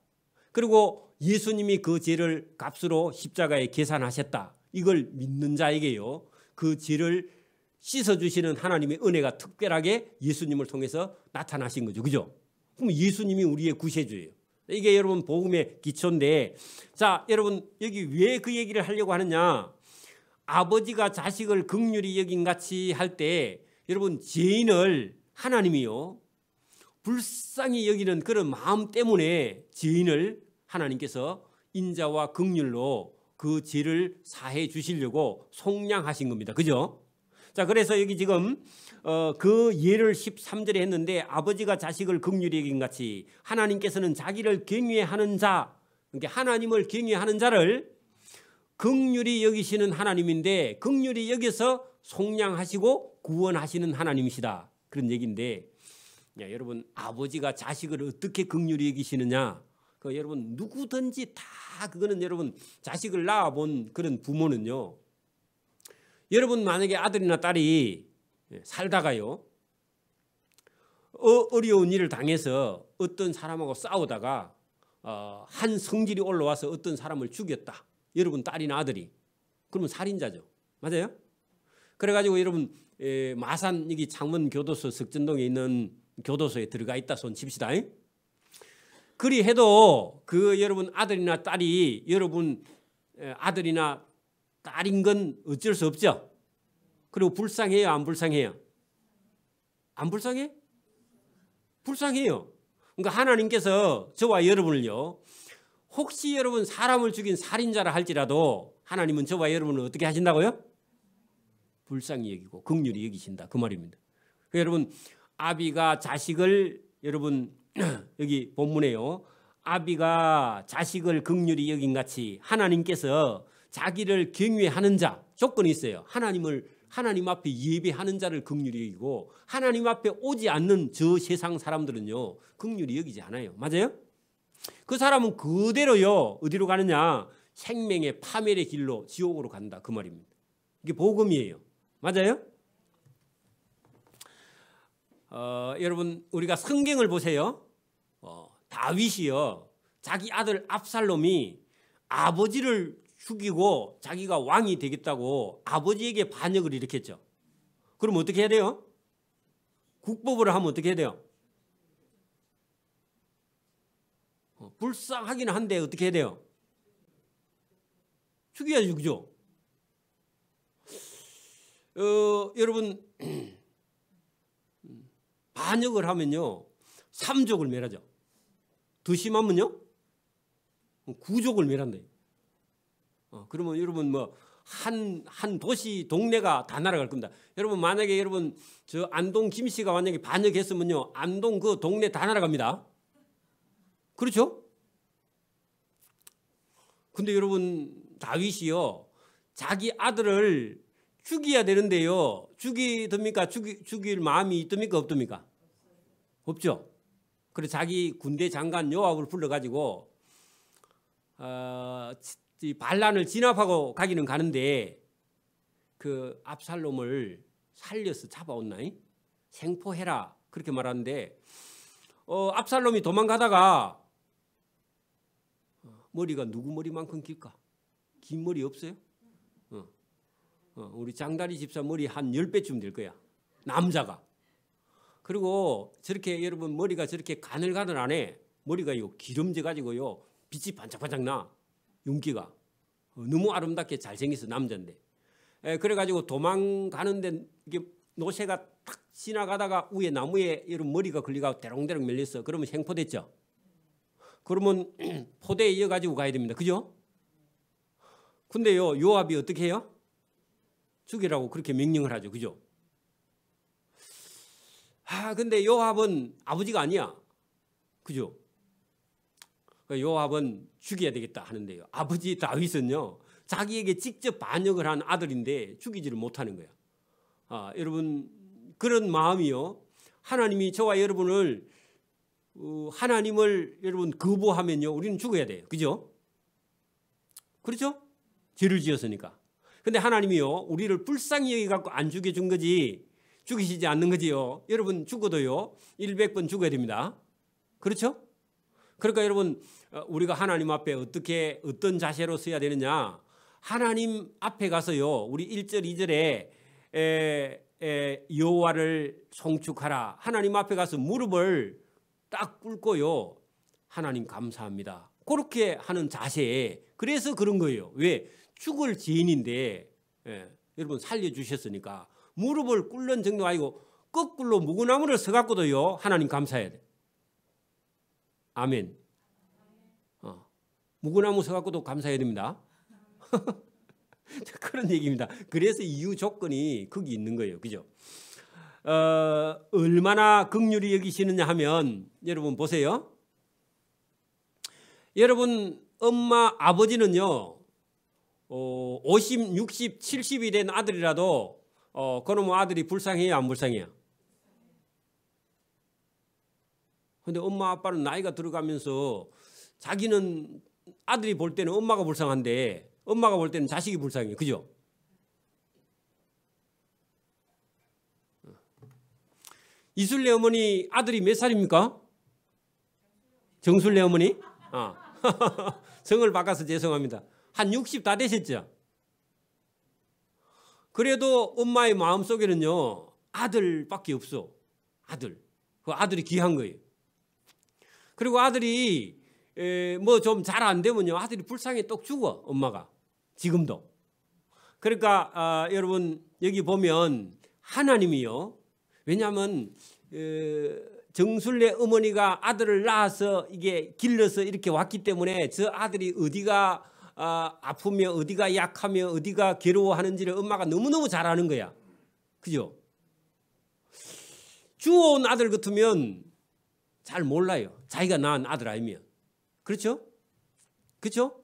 Speaker 1: 그리고 예수님이 그 죄를 값으로 십자가에 계산하셨다. 이걸 믿는 자에게요 그 죄를 씻어주시는 하나님의 은혜가 특별하게 예수님을 통해서 나타나신 거죠. 그죠? 그럼 예수님이 우리의 구세주예요. 이게 여러분 복음의 기초인데, 자 여러분 여기 왜 그 얘기를 하려고 하느냐. 아버지가 자식을 긍휼히 여긴 같이 할 때 여러분 죄인을 하나님이요 불쌍히 여기는 그런 마음 때문에 죄인을 하나님께서 인자와 긍휼로 그 죄를 사해 주시려고 속량하신 겁니다. 그죠? 자, 그래서 여기 지금 그 예를 13절에 했는데 아버지가 자식을 긍휼히 여긴 같이 하나님께서는 자기를 경외하는 자, 그러니까 하나님을 경외하는 자를 긍휼히 여기시는 하나님인데 긍휼히 여기서 속량하시고 구원하시는 하나님이시다. 그런 얘기인데, 야, 여러분 아버지가 자식을 어떻게 긍휼히 여기시느냐? 그 여러분 누구든지 다 그거는 여러분 자식을 낳아본 그런 부모는요. 여러분 만약에 아들이나 딸이 살다가요 어려운 일을 당해서 어떤 사람하고 싸우다가 한 성질이 올라와서 어떤 사람을 죽였다. 여러분 딸이나 아들이 그러면 살인자죠. 맞아요? 그래가지고 여러분 마산 여기 창원교도소 석전동에 있는 교도소에 들어가 있다 손 칩시다. 그리 해도 그 여러분 아들이나 딸이 여러분 아들이나 딸인 건 어쩔 수 없죠. 그리고 불쌍해요, 안 불쌍해요? 안 불쌍해? 불쌍해요. 그러니까 하나님께서 저와 여러분을요, 혹시 여러분 사람을 죽인 살인자라 할지라도 하나님은 저와 여러분을 어떻게 하신다고요? 불쌍히 여기고 긍휼히 여기신다. 그 말입니다. 그러니까 여러분 아비가 자식을 여러분 여기 본문에요. 아비가 자식을 긍휼히 여긴 같이 하나님께서 자기를 경외하는 자 조건이 있어요. 하나님 앞에 예배하는 자를 긍휼히 여기고 하나님 앞에 오지 않는 저 세상 사람들은요 긍휼히 여기지 않아요. 맞아요? 그 사람은 그대로요 어디로 가느냐? 생명의 파멸의 길로 지옥으로 간다. 그 말입니다. 이게 복음이에요. 맞아요? 여러분 우리가 성경을 보세요. 다윗이요 자기 아들 압살롬이 아버지를 죽이고 자기가 왕이 되겠다고 아버지에게 반역을 일으켰죠. 그럼 어떻게 해야 돼요? 국법으로 하면 어떻게 해야 돼요? 불쌍하긴 한데 어떻게 해야 돼요? 죽여야죠. 그죠? 여러분 반역을 하면요 3족을 멸하죠. 더 심하면요 9족을 멸한다. 그러면 여러분 뭐 한 도시 동네가 다 날아갈 겁니다. 여러분 만약에 여러분 저 안동 김씨가 만약에 반역했으면요 안동 그 동네 다 날아갑니다. 그렇죠? 근데 여러분 다윗이요 자기 아들을 죽여야 되는데요 죽이됩니까? 죽일 마음이 있습니까? 없습니까? 없죠. 그래서 자기 군대 장관 요압을 불러가지고 반란을 진압하고 가기는 가는데 그 압살롬을 살려서 잡아온나? 생포해라 그렇게 말하는데 압살롬이 도망가다가 머리가 누구 머리만큼 길까? 긴 머리 없어요? 우리 장다리 집사 머리 한 10배쯤 될 거야. 남자가. 그리고 저렇게 여러분 머리가 저렇게 가늘가늘하네. 머리가 이거 기름져 가지고요 빛이 반짝반짝 나. 윤기가 너무 아름답게 잘생겨서 남자인데 그래가지고 도망가는데 이게 노새가 탁 지나가다가 위에 나무에 이런 머리가 걸리가 대롱대롱 밀렸어. 그러면 생포됐죠. 그러면 포대에 이어가지고 가야 됩니다. 그죠? 근데요 요압이 어떻게 해요? 죽이라고 그렇게 명령을 하죠. 그죠? 근데 요압은 아버지가 아니야. 그죠? 요압은 죽여야 되겠다 하는데요. 아버지 다윗은요 자기에게 직접 반역을 한 아들인데 죽이지를 못하는 거야. 여러분 그런 마음이요. 하나님이 저와 여러분을 하나님을 여러분 거부하면요 우리는 죽어야 돼요. 그죠? 그렇죠? 죄를 지었으니까. 근데 하나님이요 우리를 불쌍히 여기갖고 안 죽여준 거지 죽이시지 않는 거지요. 여러분 죽어도요 100번 죽어야 됩니다. 그렇죠? 그러니까 여러분 우리가 하나님 앞에 어떤 자세로 서야 되느냐. 하나님 앞에 가서요 우리 1절 2절에 여호와를 송축하라. 하나님 앞에 가서 무릎을 딱 꿇고요. 하나님 감사합니다. 그렇게 하는 자세에 그래서 그런 거예요. 왜? 죽을 죄인인데 여러분 살려주셨으니까 무릎을 꿇는 정도가 아니고 거꾸로 무구나무를 서갖고도요. 하나님 감사해야 돼. 아멘. 무구나무 서갖고도 감사해야 됩니다. 그런 얘기입니다. 그래서 이유 조건이 거기 있는 거예요. 그죠? 얼마나 긍휼히 여기시느냐 하면 여러분 보세요. 여러분 엄마 아버지는요 50, 60, 70이 된 아들이라도 그놈의 아들이 불쌍해요 안 불쌍해요? 근데 엄마 아빠는 나이가 들어가면서 자기는 아들이 볼 때는 엄마가 불쌍한데 엄마가 볼 때는 자식이 불쌍해요. 그죠? 이술래 어머니 아들이 몇 살입니까? 정술래 어머니? 성을 바꿔서 죄송합니다. 한 60 다 되셨죠? 그래도 엄마의 마음속에는요 아들밖에 없어. 아들. 그 아들이 귀한 거예요. 그리고 아들이 뭐 좀 잘 안 되면요 아들이 불쌍해 똑 죽어 엄마가 지금도. 그러니까 여러분 여기 보면 하나님이요. 왜냐하면 정술래 어머니가 아들을 낳아서 이게 길러서 이렇게 왔기 때문에 저 아들이 어디가 아프며 어디가 약하며 어디가 괴로워하는지를 엄마가 너무너무 잘 아는 거야. 그죠? 주워온 아들 같으면 잘 몰라요. 자기가 낳은 아들 아니면. 그렇죠? 그렇죠?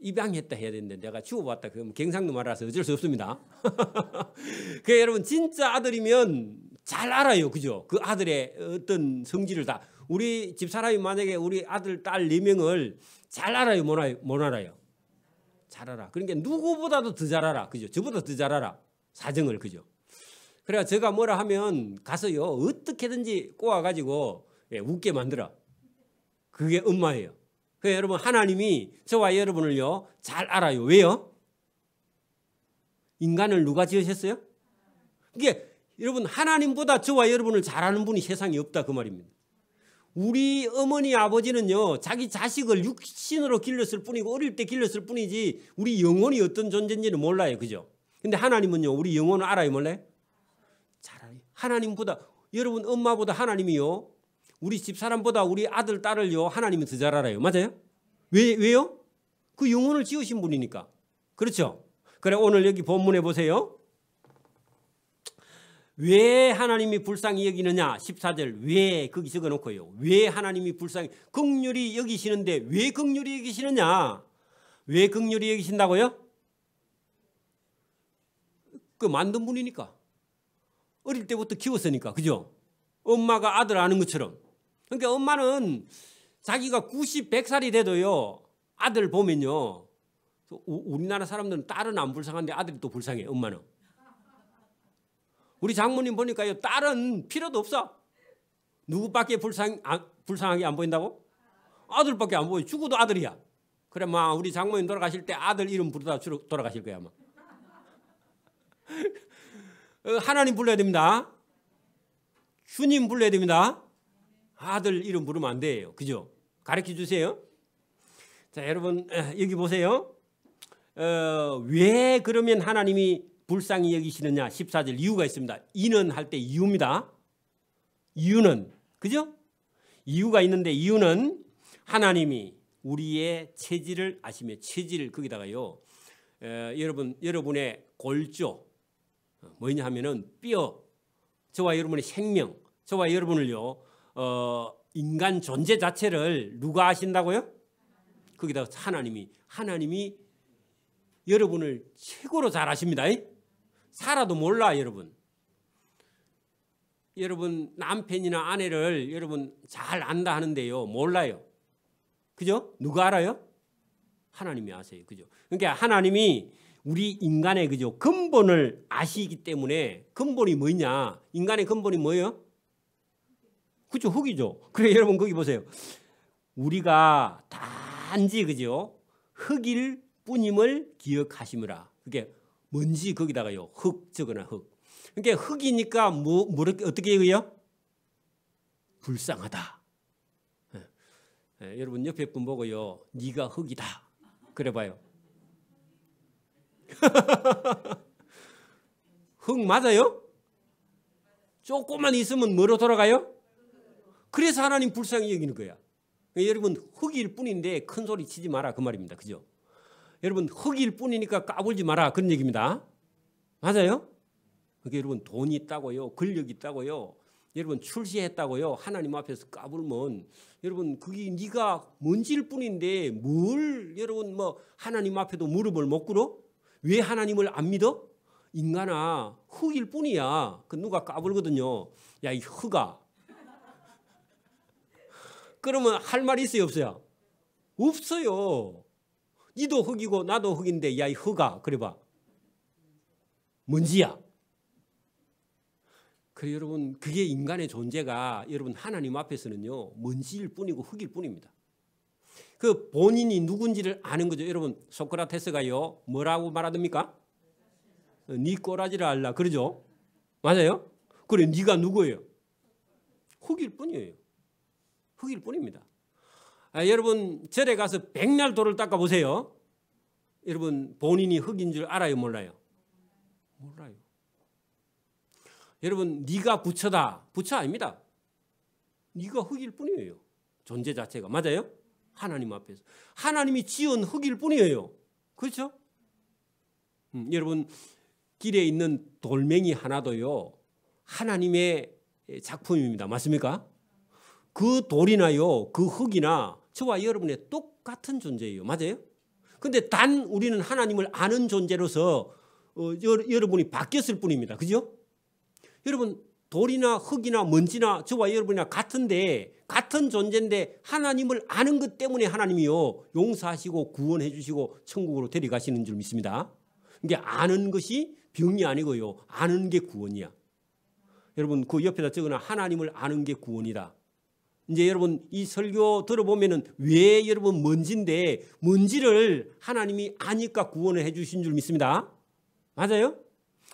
Speaker 1: 입양했다 해야 되는데 내가 주워봤다 그러면 경상도 말아서 어쩔 수 없습니다. 그 여러분 진짜 아들이면 잘 알아요. 그죠? 그 아들의 어떤 성질을 다. 우리 집사람이 만약에 우리 아들 딸 4명을 잘 알아요? 못 알아요? 잘 알아. 그러니까 누구보다도 더 잘 알아. 그죠? 저보다 더 잘 알아. 사정을. 그죠? 그래야 제가 뭐라 하면 가서요 어떻게든지 꼬아가지고 웃게 만들어. 그게 엄마예요. 그래서 여러분 하나님이 저와 여러분을요 잘 알아요. 왜요? 인간을 누가 지으셨어요? 이게 여러분 하나님보다 저와 여러분을 잘 아는 분이 세상에 없다 그 말입니다. 우리 어머니 아버지는요 자기 자식을 육신으로 길렀을 뿐이고 어릴 때 길렀을 뿐이지 우리 영혼이 어떤 존재인지는 몰라요. 그죠? 근데 하나님은요 우리 영혼을 알아요 몰라요? 잘 알아요. 하나님보다 여러분 엄마보다 하나님이요 우리 집사람보다 우리 아들 딸을요 하나님이 더 잘 알아요. 맞아요? 왜요? 그 영혼을 지으신 분이니까. 그렇죠? 그래 오늘 여기 본문에 보세요. 왜 하나님이 불쌍히 여기느냐 14절 왜 거기 적어놓고요. 왜 하나님이 불쌍히 긍휼히 여기시는데 왜 긍휼히 여기시느냐. 왜 긍휼히 여기신다고요? 그 만든 분이니까. 어릴 때부터 키웠으니까. 그죠? 엄마가 아들 아는 것처럼. 그러니까 엄마는 자기가 90, 100살이 돼도요 아들 보면요 우리나라 사람들은 딸은 안 불쌍한데 아들이 또 불쌍해. 엄마는. 우리 장모님 보니까요 딸은 필요도 없어. 누구밖에 불쌍하게 안 보인다고? 아들밖에 안 보여. 죽어도 아들이야. 그래 막 우리 장모님 돌아가실 때 아들 이름 부르다 돌아가실 거야 아마. 하나님 불러야 됩니다. 주님 불러야 됩니다. 아들 이름 부르면 안 돼요. 그죠? 가르쳐 주세요. 자, 여러분 여기 보세요. 왜 그러면 하나님이 불쌍히 여기시느냐 14절 이유가 있습니다. 이는 할 때 이유입니다. 이유는 그죠? 이유가 있는데 이유는 하나님이 우리의 체질을 아시며 체질 거기다가요. 여러분의 골조 뭐냐 하면은 뼈 저와 여러분의 생명 저와 여러분을요 인간 존재 자체를 누가 아신다고요? 거기다가 하나님이 여러분을 최고로 잘 아십니다. 살아도 몰라 여러분. 여러분 남편이나 아내를 여러분 잘 안다 하는데요 몰라요. 그죠? 누가 알아요? 하나님이 아세요. 그죠? 그러니까 하나님이 우리 인간의 그죠 근본을 아시기 때문에 근본이 뭐냐? 인간의 근본이 뭐예요? 그죠? 흙이죠. 그래 여러분 거기 보세요. 우리가 단지 그죠? 흙일 뿐임을 기억하시므라. 그게 먼지 거기다가요 흙 적어놔 흙. 그러니까 흙이니까 어떻게 해요? 불쌍하다. 여러분 옆에 분 보고요. 네가 흙이다. 그래봐요. 흙 맞아요? 조금만 있으면 뭐로 돌아가요? 그래서 하나님 불쌍히 여기는 거야. 여러분 흙일 뿐인데 큰 소리 치지 마라 그 말입니다. 그죠? 여러분 흙일 뿐이니까 까불지 마라 그런 얘기입니다. 맞아요? 그러니까 여러분 돈이 있다고요. 권력이 있다고요. 여러분 출세했다고요. 하나님 앞에서 까불면 여러분 그게 네가 먼지일 뿐인데 뭘 여러분 뭐 하나님 앞에도 무릎을 못 꿇어? 왜 하나님을 안 믿어? 인간아 흙일 뿐이야. 그 누가 까불거든요. 야 이 흙아. 그러면 할 말이 있어요 없어요? 없어요. 니도 흙이고 나도 흙인데 야 이 흙아 그래봐. 먼지야. 그래 여러분 그게 인간의 존재가 여러분 하나님 앞에서는요 먼지일 뿐이고 흙일 뿐입니다. 그 본인이 누군지를 아는 거죠. 여러분 소크라테스가요 뭐라고 말하답니까? 네 꼬라지를 알라 그러죠. 맞아요? 그래 네가 누구예요? 흙일 뿐이에요. 흙일 뿐입니다. 여러분 절에 가서 백날 돌을 닦아 보세요. 여러분 본인이 흙인 줄 알아요 몰라요? 몰라요. 여러분 네가 부처다. 부처 아닙니다. 네가 흙일 뿐이에요. 존재 자체가. 맞아요? 하나님 앞에서. 하나님이 지은 흙일 뿐이에요. 그렇죠? 여러분 길에 있는 돌멩이 하나도요. 하나님의 작품입니다. 맞습니까? 그 돌이나요. 그 흙이나 저와 여러분의 똑같은 존재예요. 맞아요? 근데 단 우리는 하나님을 아는 존재로서 여러분이 바뀌었을 뿐입니다. 그죠? 여러분 돌이나 흙이나 먼지나 저와 여러분이나 같은데 같은 존재인데 하나님을 아는 것 때문에 하나님이요 용서하시고 구원해 주시고 천국으로 데려가시는 줄 믿습니다. 이게 아는 것이 병이 아니고요. 아는 게 구원이야. 여러분 그 옆에다 적어놔 하나님을 아는 게 구원이다. 이제 여러분 이 설교 들어보면은 왜 여러분 먼지인데 먼지를 하나님이 아니까 구원을 해 주신 줄 믿습니다. 맞아요?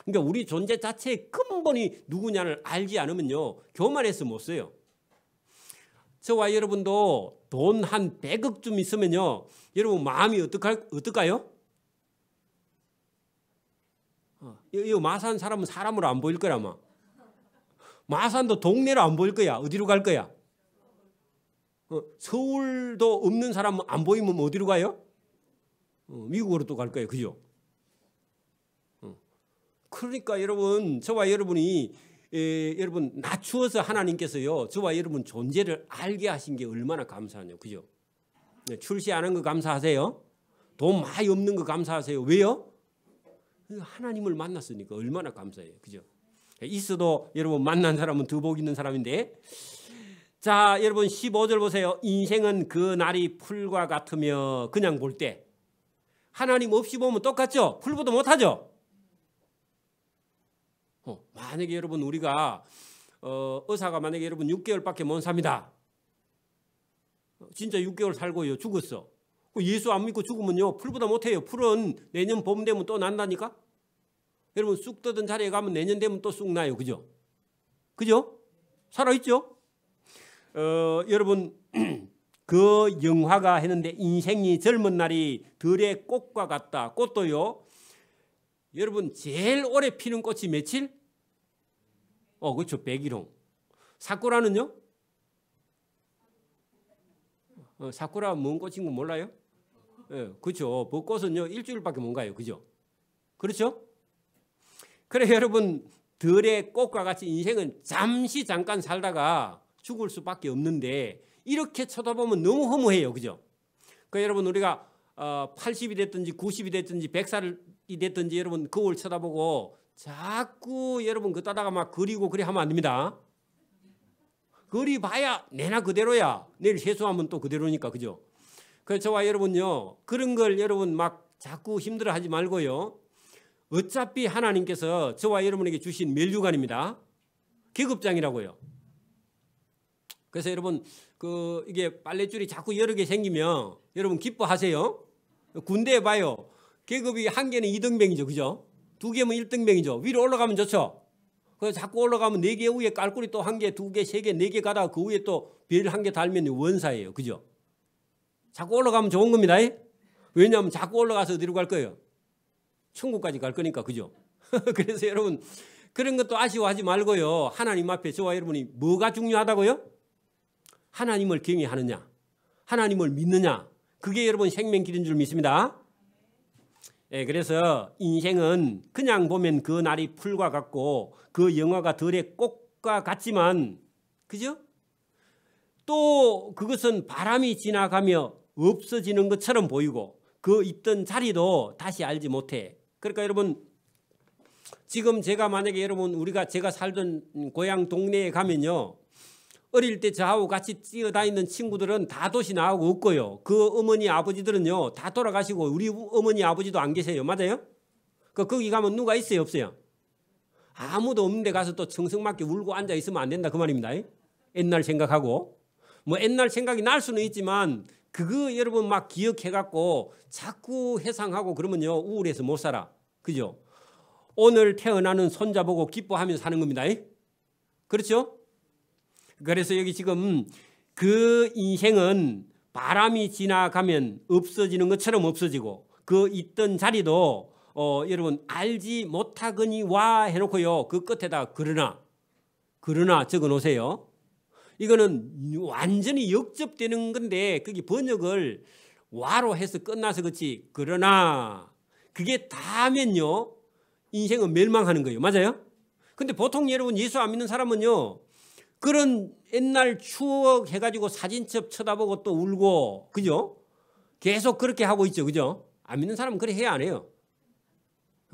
Speaker 1: 그러니까 우리 존재 자체의 근본이 누구냐를 알지 않으면요. 교만해서 못 써요. 저와 여러분도 돈 한 100억쯤 있으면요. 여러분 마음이 어떨까요? 이 마산 사람은 사람으로 안 보일 거야 아마. 마산도 동네로 안 보일 거야. 어디로 갈 거야? 서울도 없는 사람은 안 보이면 어디로 가요? 미국으로 또 갈 거예요. 그죠? 그러니까 여러분 저와 여러분이 여러분 낮추어서 하나님께서요 저와 여러분 존재를 알게 하신 게 얼마나 감사하냐. 그죠? 출세 안 한 거 감사하세요? 돈 많이 없는 거 감사하세요. 왜요? 하나님을 만났으니까 얼마나 감사해요. 그죠? 있어도 여러분 만난 사람은 더 복 있는 사람인데 자 여러분 15절 보세요. 인생은 그 날이 풀과 같으며 그냥 볼 때 하나님 없이 보면 똑같죠? 풀보도 못하죠? 만약에 여러분 우리가 의사가 만약에 여러분 6개월밖에 못 삽니다. 진짜 6개월 살고요 죽었어. 예수 안 믿고 죽으면요 풀보다 못해요. 풀은 내년 봄 되면 또 난다니까. 여러분 쑥 떠든 자리에 가면 내년 되면 또 쑥 나요. 그죠? 그죠? 살아있죠? 여러분 그 영화가 했는데 인생이 젊은 날이 들의 꽃과 같다. 꽃도요 여러분 제일 오래 피는 꽃이 며칠? 그렇죠. 백일홍. 사쿠라는요? 사쿠라 뭔 꽃인 거 몰라요? 그렇죠. 벚꽃은요 일주일밖에 못 가요. 그죠? 그렇죠? 그래 여러분 들의 꽃과 같이 인생은 잠깐 살다가 죽을 수밖에 없는데 이렇게 쳐다보면 너무 허무해요. 그죠? 그러니까 여러분 우리가 80이 됐든지 90이 됐든지 100살이 됐든지 여러분 거울 쳐다보고 자꾸 여러분 그따다가 막 그리고 그래 하면 안 됩니다. 그리 봐야 내나 그대로야. 내일 세수하면 또 그대로니까. 그죠? 그래서 저와 여러분요 그런 걸 여러분 막 자꾸 힘들어하지 말고요. 어차피 하나님께서 저와 여러분에게 주신 멸류관입니다. 계급장이라고요. 그래서 여러분 이게 빨랫줄이 자꾸 여러 개 생기면 여러분 기뻐하세요. 군대에 봐요. 계급이 한 개는 2등병이죠. 그죠? 두 개면 1등병이죠. 위로 올라가면 좋죠. 그래서 자꾸 올라가면 4개 위에 깔꾸리 또 1개, 2개, 3개, 4개 가다가 그 위에 또 별 1개 달면 원사예요. 그죠? 자꾸 올라가면 좋은 겁니다. 왜냐하면 자꾸 올라가서 어디로 갈 거예요? 천국까지 갈 거니까. 그죠? 그래서 여러분 그런 것도 아쉬워하지 말고요. 하나님 앞에 저와 여러분이 뭐가 중요하다고요? 하나님을 경외하느냐, 하나님을 믿느냐, 그게 여러분 생명길인 줄 믿습니다. 그래서 인생은 그냥 보면 그 날이 풀과 같고 그 영화가 들의 꽃과 같지만, 그죠? 또 그것은 바람이 지나가며 없어지는 것처럼 보이고 그 있던 자리도 다시 알지 못해. 그러니까 여러분 지금 제가 만약에 여러분 제가 살던 고향 동네에 가면요, 어릴 때 저하고 같이 뛰어다니는 친구들은 다 도시 나오고 없고요. 그 어머니 아버지들은요 다 돌아가시고 우리 어머니 아버지도 안 계세요. 맞아요? 거기 가면 누가 있어요? 없어요? 아무도 없는데 가서 또 청승맞게 울고 앉아 있으면 안 된다 그 말입니다. 옛날 생각하고 뭐 옛날 생각이 날 수는 있지만 그거 여러분 막 기억해갖고 자꾸 회상하고 그러면요 우울해서 못 살아. 그죠? 오늘 태어나는 손자 보고 기뻐하면서 사는 겁니다. 그렇죠? 그래서 여기 지금 그 인생은 바람이 지나가면 없어지는 것처럼 없어지고 그 있던 자리도 여러분 알지 못하거니와 해놓고요 그 끝에다 그러나 적어 놓으세요. 이거는 완전히 역접되는 건데 그게 번역을 와로 해서 끝나서 그렇지, 그러나 그게 다면요 인생은 멸망하는 거예요. 맞아요? 근데 보통 여러분 예수 안 믿는 사람은요 그런 옛날 추억 해가지고 사진첩 쳐다보고 또 울고, 그죠? 계속 그렇게 하고 있죠. 그죠? 안 믿는 사람은 그래 해야 안 해요.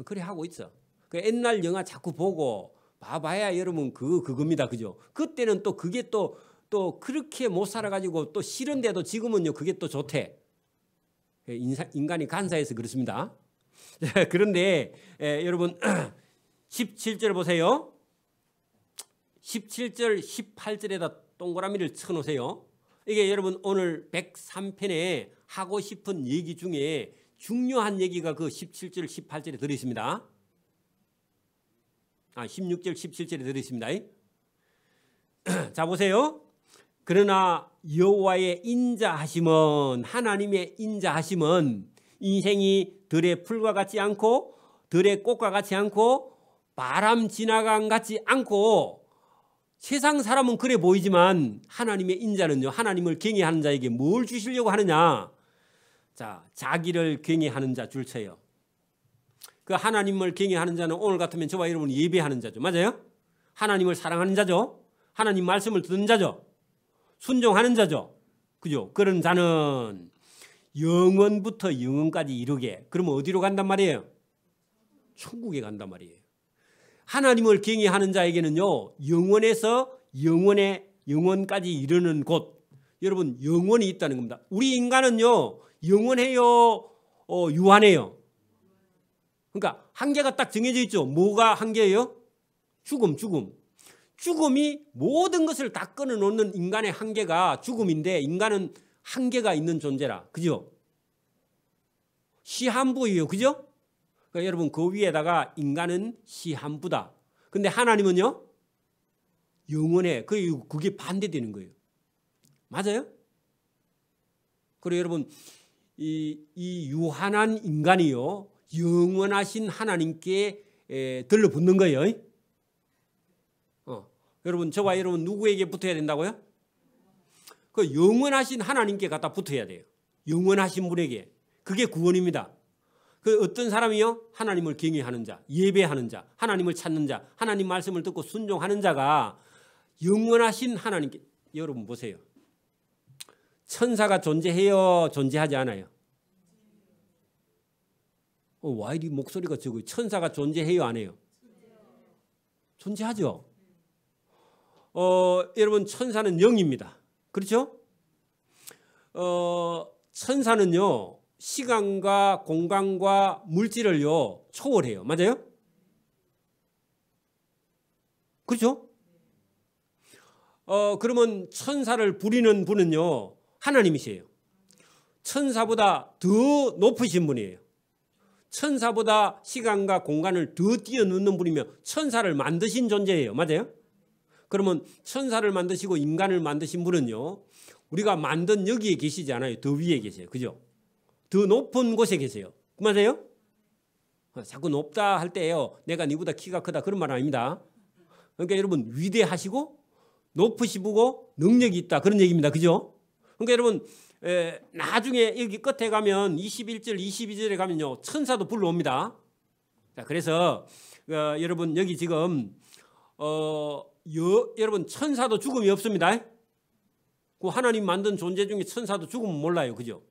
Speaker 1: 그래 하고 있어. 그 옛날 영화 자꾸 보고 봐봐야 여러분 그겁니다. 그죠? 그때는 또 그게 또 그렇게 못 살아가지고 또 싫은데도 지금은요 그게 또 좋대. 인간이 간사해서 그렇습니다. 그런데 여러분 17절 보세요. 17절 18절에다 동그라미를 쳐놓으세요. 이게 여러분 오늘 103편에 하고 싶은 얘기 중에 중요한 얘기가 그 17절 18절에 들어있습니다. 16절 17절에 들어있습니다. 자 보세요. 그러나 여호와의 인자하심은, 하나님의 인자하심은 인생이 들의 풀과 같지 않고 들의 꽃과 같지 않고 바람 지나간 같지 않고, 세상 사람은 그래 보이지만 하나님의 인자는요 하나님을 경외하는 자에게 뭘 주시려고 하느냐. 자, 자기를 경외하는 자 줄 쳐요. 그 하나님을 경외하는 자는 오늘 같으면 저와 여러분이 예배하는 자죠. 맞아요? 하나님을 사랑하는 자죠. 하나님 말씀을 듣는 자죠. 순종하는 자죠. 그죠? 그런 자는 영원부터 영원까지 이르게, 그러면 어디로 간단 말이에요? 천국에 간단 말이에요. 하나님을 경외하는 자에게는요 영원에서 영원까지 이르는 곳, 여러분 영원이 있다는 겁니다. 우리 인간은요 영원해요, 유한해요? 그러니까 한계가 딱 정해져 있죠. 뭐가 한계예요? 죽음이 모든 것을 다 끊어놓는 인간의 한계가 죽음인데, 인간은 한계가 있는 존재라. 그죠? 시한부예요. 그죠? 그러니까 여러분 그 위에다가 인간은 시한부다. 근데 하나님은요 영원해. 그게 반대되는 거예요. 맞아요? 그리고 여러분 이 유한한 인간이요 영원하신 하나님께 들러붙는 거예요. 여러분 저와 여러분 누구에게 붙어야 된다고요? 그 영원하신 하나님께 갖다 붙어야 돼요. 영원하신 분에게. 그게 구원입니다. 그 어떤 사람이요? 하나님을 경외하는 자, 예배하는 자, 하나님을 찾는 자, 하나님 말씀을 듣고 순종하는 자가 영원하신 하나님께. 여러분 보세요. 천사가 존재해요? 존재하지 않아요? 와 이리 목소리가 적어요. 천사가 존재해요? 안 해요? 존재하죠. 여러분 천사는 영입니다. 그렇죠? 천사는요 시간과 공간과 물질을요 초월해요. 맞아요? 그렇죠? 그러면 천사를 부리는 분은요 하나님이세요. 천사보다 더 높으신 분이에요. 천사보다 시간과 공간을 더 뛰어넘는 분이며 천사를 만드신 존재예요. 맞아요? 그러면 천사를 만드시고 인간을 만드신 분은요, 우리가 만든 여기에 계시지 않아요. 더 위에 계세요. 그죠? 더 높은 곳에 계세요. 맞아요? 자꾸 높다 할 때요, 내가 니보다 키가 크다 그런 말 아닙니다. 그러니까 여러분 위대하시고 높으시고 능력이 있다 그런 얘기입니다. 그죠? 그러니까 여러분 나중에 여기 끝에 가면 21절 22절에 가면요, 천사도 불러옵니다. 자, 그래서 여러분 여기 지금 여러분 천사도 죽음이 없습니다. 그 하나님 만든 존재 중에 천사도 죽으면 몰라요. 그죠?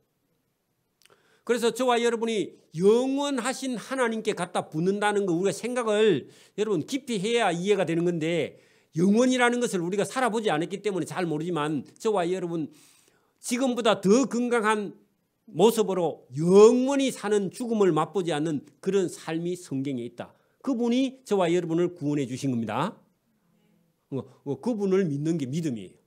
Speaker 1: 그래서 저와 여러분이 영원하신 하나님께 갖다 붙는다는 거 우리가 생각을 여러분 깊이 해야 이해가 되는 건데, 영원이라는 것을 우리가 살아보지 않았기 때문에 잘 모르지만 저와 여러분 지금보다 더 건강한 모습으로 영원히 사는 죽음을 맛보지 않는 그런 삶이 성경에 있다. 그분이 저와 여러분을 구원해 주신 겁니다. 그분을 믿는 게 믿음이에요.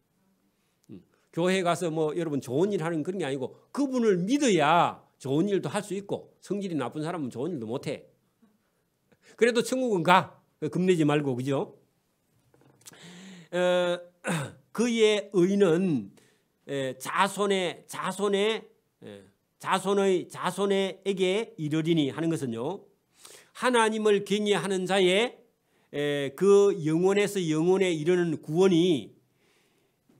Speaker 1: 교회 가서 뭐 여러분 좋은 일 하는 그런 게 아니고 그분을 믿어야 좋은 일도 할 수 있고, 성질이 나쁜 사람은 좋은 일도 못해. 그래도 천국은 가. 겁내지 말고. 그죠? 그의 의는 자손에게 이르리니 하는 것은요, 하나님을 경외하는 자의 그 영혼에서 영혼에 이르는 구원이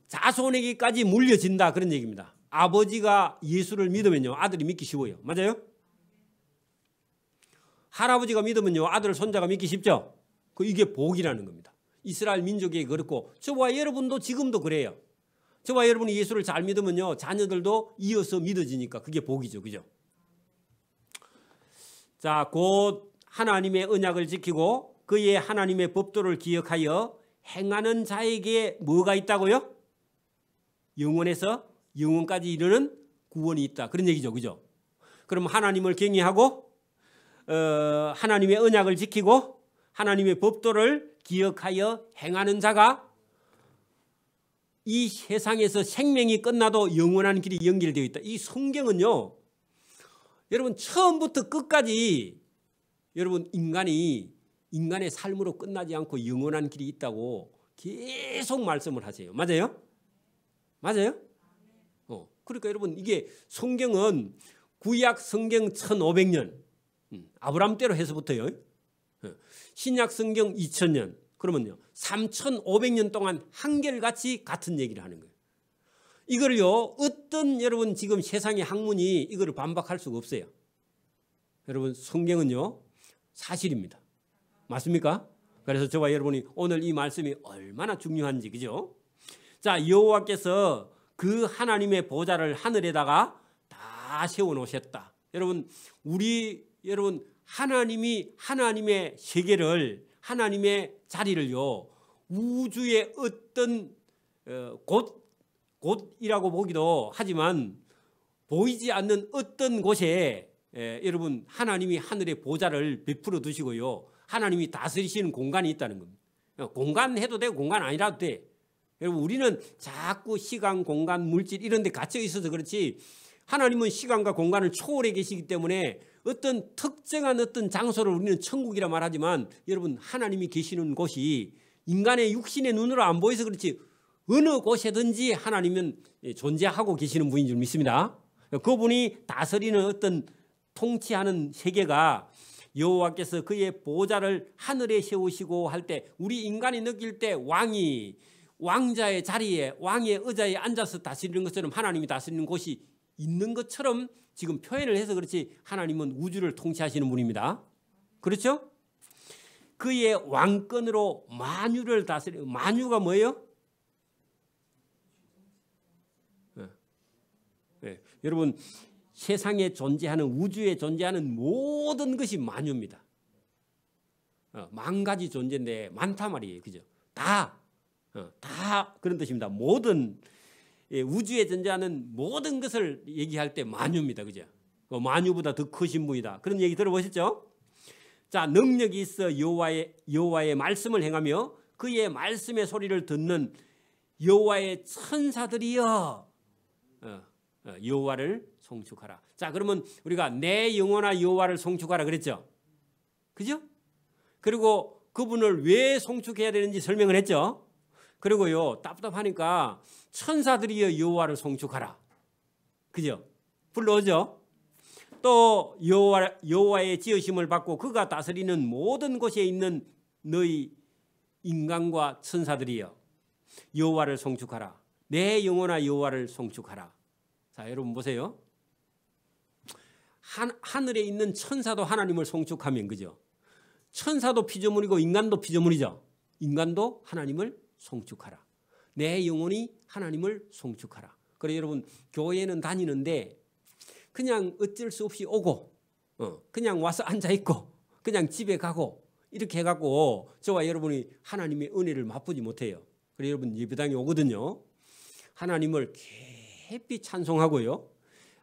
Speaker 1: 자손에게까지 물려진다 그런 얘기입니다. 아버지가 예수를 믿으면요, 아들이 믿기 쉬워요. 맞아요? 할아버지가 믿으면요, 아들 손자가 믿기 쉽죠. 이게 복이라는 겁니다. 이스라엘 민족에게 그렇고 저와 여러분도 지금도 그래요. 저와 여러분이 예수를 잘 믿으면요, 자녀들도 이어서 믿어지니까 그게 복이죠. 그죠? 자, 곧 하나님의 언약을 지키고 그의 하나님의 법도를 기억하여 행하는 자에게 뭐가 있다고요? 영원에서 영원까지 이르는 구원이 있다. 그런 얘기죠. 그죠? 그럼 하나님을 경외하고 하나님의 언약을 지키고 하나님의 법도를 기억하여 행하는 자가 이 세상에서 생명이 끝나도 영원한 길이 연결되어 있다. 이 성경은요, 여러분 처음부터 끝까지 여러분 인간의 삶으로 끝나지 않고 영원한 길이 있다고 계속 말씀을 하세요. 맞아요? 맞아요? 그러니까 여러분 이게 성경은 구약 성경 1500년 아브라함 때로 해서부터요, 신약 성경 2000년, 그러면요 3500년 동안 한결같이 같은 얘기를 하는 거예요. 이걸요 어떤 여러분 지금 세상의 학문이 이거를 반박할 수가 없어요. 여러분 성경은요 사실입니다. 맞습니까? 그래서 저와 여러분이 오늘 이 말씀이 얼마나 중요한지, 그죠? 자, 여호와께서 그 하나님의 보좌를 하늘에다가 다 세워 놓으셨다. 여러분 여러분 하나님이 하나님의 세계를, 하나님의 자리를요 우주의 어떤 곳이라고 보기도 하지만 보이지 않는 어떤 곳에 여러분 하나님이 하늘의 보좌를 베풀어 두시고요, 하나님이 다스리시는 공간이 있다는 겁니다. 공간 해도 되고 공간 아니라도 돼. 여러분 우리는 자꾸 시간, 공간, 물질 이런 데 갇혀 있어서 그렇지, 하나님은 시간과 공간을 초월해 계시기 때문에 어떤 특정한 어떤 장소를 우리는 천국이라 말하지만, 여러분 하나님이 계시는 곳이 인간의 육신의 눈으로 안 보여서 그렇지 어느 곳에든지 하나님은 존재하고 계시는 분인 줄 믿습니다. 그분이 다스리는 어떤 통치하는 세계가 여호와께서 그의 보좌를 하늘에 세우시고 할 때, 우리 인간이 느낄 때 왕자의 자리에, 왕의 의자에 앉아서 다스리는 것처럼 하나님이 다스리는 곳이 있는 것처럼 지금 표현을 해서 그렇지, 하나님은 우주를 통치하시는 분입니다. 그렇죠? 그의 왕권으로 만유를 다스리는, 만유가 뭐예요? 네. 여러분 세상에 존재하는, 우주에 존재하는 모든 것이 만유입니다. 만 가지 존재인데 많단 말이에요. 그죠? 다 그런 뜻입니다. 모든 우주에 존재하는 모든 것을 얘기할 때 만유입니다. 그죠? 만유보다 더 크신 분이다. 그런 얘기 들어보셨죠? 자, 능력이 있어 여호와의 말씀을 행하며 그의 말씀의 소리를 듣는 여호와의 천사들이여, 여호와를 송축하라. 자, 그러면 우리가 내 영혼아 여호와를 송축하라 그랬죠. 그죠? 그리고 그분을 왜 송축해야 되는지 설명을 했죠. 그리고요, 답답하니까 천사들이여 여호와를 송축하라. 그죠? 불러오죠. 또 여호와의 지으심을 받고 그가 다스리는 모든 곳에 있는 너희 인간과 천사들이여 여호와를 송축하라. 내 영혼아 여호와를 송축하라. 자, 여러분 보세요. 하늘에 있는 천사도 하나님을 송축하면 그죠? 천사도 피조물이고 인간도 피조물이죠. 인간도 하나님을 송축하라. 내 영혼이 하나님을 송축하라. 그래 여러분 교회는 다니는데 그냥 어쩔 수 없이 오고 그냥 와서 앉아있고 그냥 집에 가고 이렇게 해갖고 저와 여러분이 하나님의 은혜를 맛보지 못해요. 그래 여러분 예배당에 오거든요. 하나님을 깊이 찬송하고요.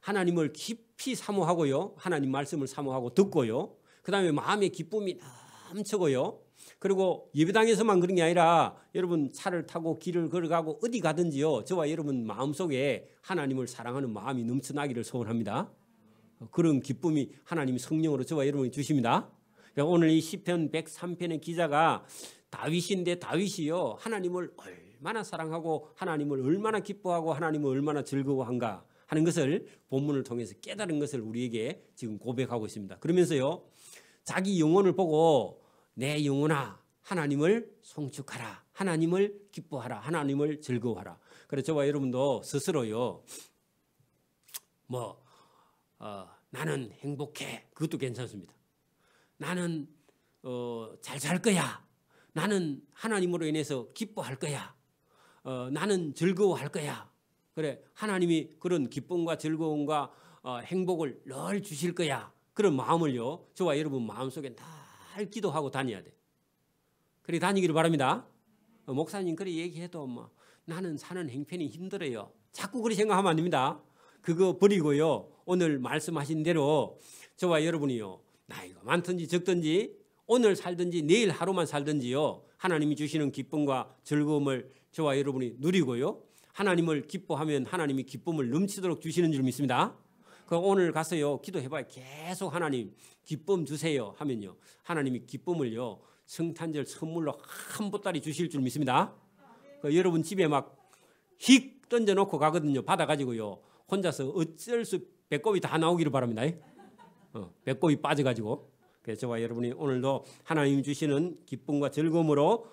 Speaker 1: 하나님을 깊이 사모하고요. 하나님 말씀을 사모하고 듣고요. 그 다음에 마음의 기쁨이 넘치고요. 그리고 예배당에서만 그런 게 아니라 여러분 차를 타고 길을 걸어가고 어디 가든지요. 저와 여러분 마음속에 하나님을 사랑하는 마음이 넘쳐나기를 소원합니다. 그런 기쁨이 하나님이 성령으로 저와 여러분이 주십니다. 오늘 이 시편 103편의 기자가 다윗인데 다윗이요. 하나님을 얼마나 사랑하고 하나님을 얼마나 기뻐하고 하나님을 얼마나 즐거워한가 하는 것을 본문을 통해서 깨달은 것을 우리에게 지금 고백하고 있습니다. 그러면서요. 자기 영혼을 보고 내 영혼아 하나님을 송축하라. 하나님을 기뻐하라. 하나님을 즐거워하라. 그래서 저와 여러분도 스스로요. 나는 행복해. 그것도 괜찮습니다. 나는 잘 살 거야. 나는 하나님으로 인해서 기뻐할 거야. 나는 즐거워할 거야. 그래 하나님이 그런 기쁨과 즐거움과 행복을 늘 주실 거야. 그런 마음을요. 저와 여러분 마음속에 늘 기도하고 다녀야 돼. 그래 다니기를 바랍니다. 목사님 그래 얘기해도 나는 사는 행편이 힘들어요. 자꾸 그렇게 생각하면 안 됩니다. 그거 버리고요. 오늘 말씀하신 대로 저와 여러분이요. 나이가 많든지 적든지 오늘 살든지 내일 하루만 살든지요. 하나님이 주시는 기쁨과 즐거움을 저와 여러분이 누리고요. 하나님을 기뻐하면 하나님이 기쁨을 넘치도록 주시는 줄 믿습니다. 그 오늘 가서요. 기도해봐요. 계속 하나님 기쁨 주세요 하면요. 하나님이 기쁨을요. 성탄절 선물로 한 보따리 주실 줄 믿습니다. 여러분 집에 막 휙 던져놓고 가거든요. 받아가지고요. 혼자서 어쩔 수 배꼽이 다 나오기를 바랍니다. 배꼽이 빠져가지고. 그래서 저와 여러분이 오늘도 하나님 주시는 기쁨과 즐거움으로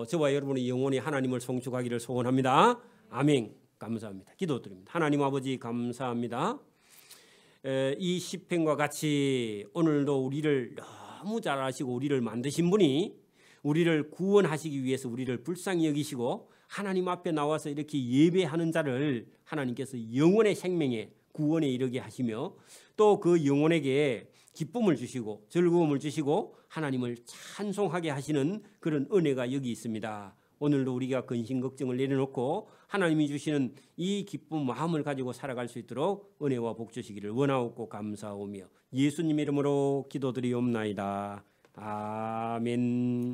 Speaker 1: 저와 여러분의 영혼이 하나님을 송축하기를 소원합니다. 아멘. 감사합니다. 기도드립니다. 하나님 아버지 감사합니다. 이 시편과 같이 오늘도 우리를 너무 잘 아시고 우리를 만드신 분이 우리를 구원하시기 위해서 우리를 불쌍히 여기시고 하나님 앞에 나와서 이렇게 예배하는 자를 하나님께서 영혼의 생명에 구원에 이르게 하시며 또 그 영혼에게 기쁨을 주시고 즐거움을 주시고 하나님을 찬송하게 하시는 그런 은혜가 여기 있습니다. 오늘도 우리가 근심 걱정을 내려놓고 하나님이 주시는 이 기쁜 마음을 가지고 살아갈 수 있도록 은혜와 복 주시기를 원하옵고 감사하오며 예수님 이름으로 기도드리옵나이다. 아멘.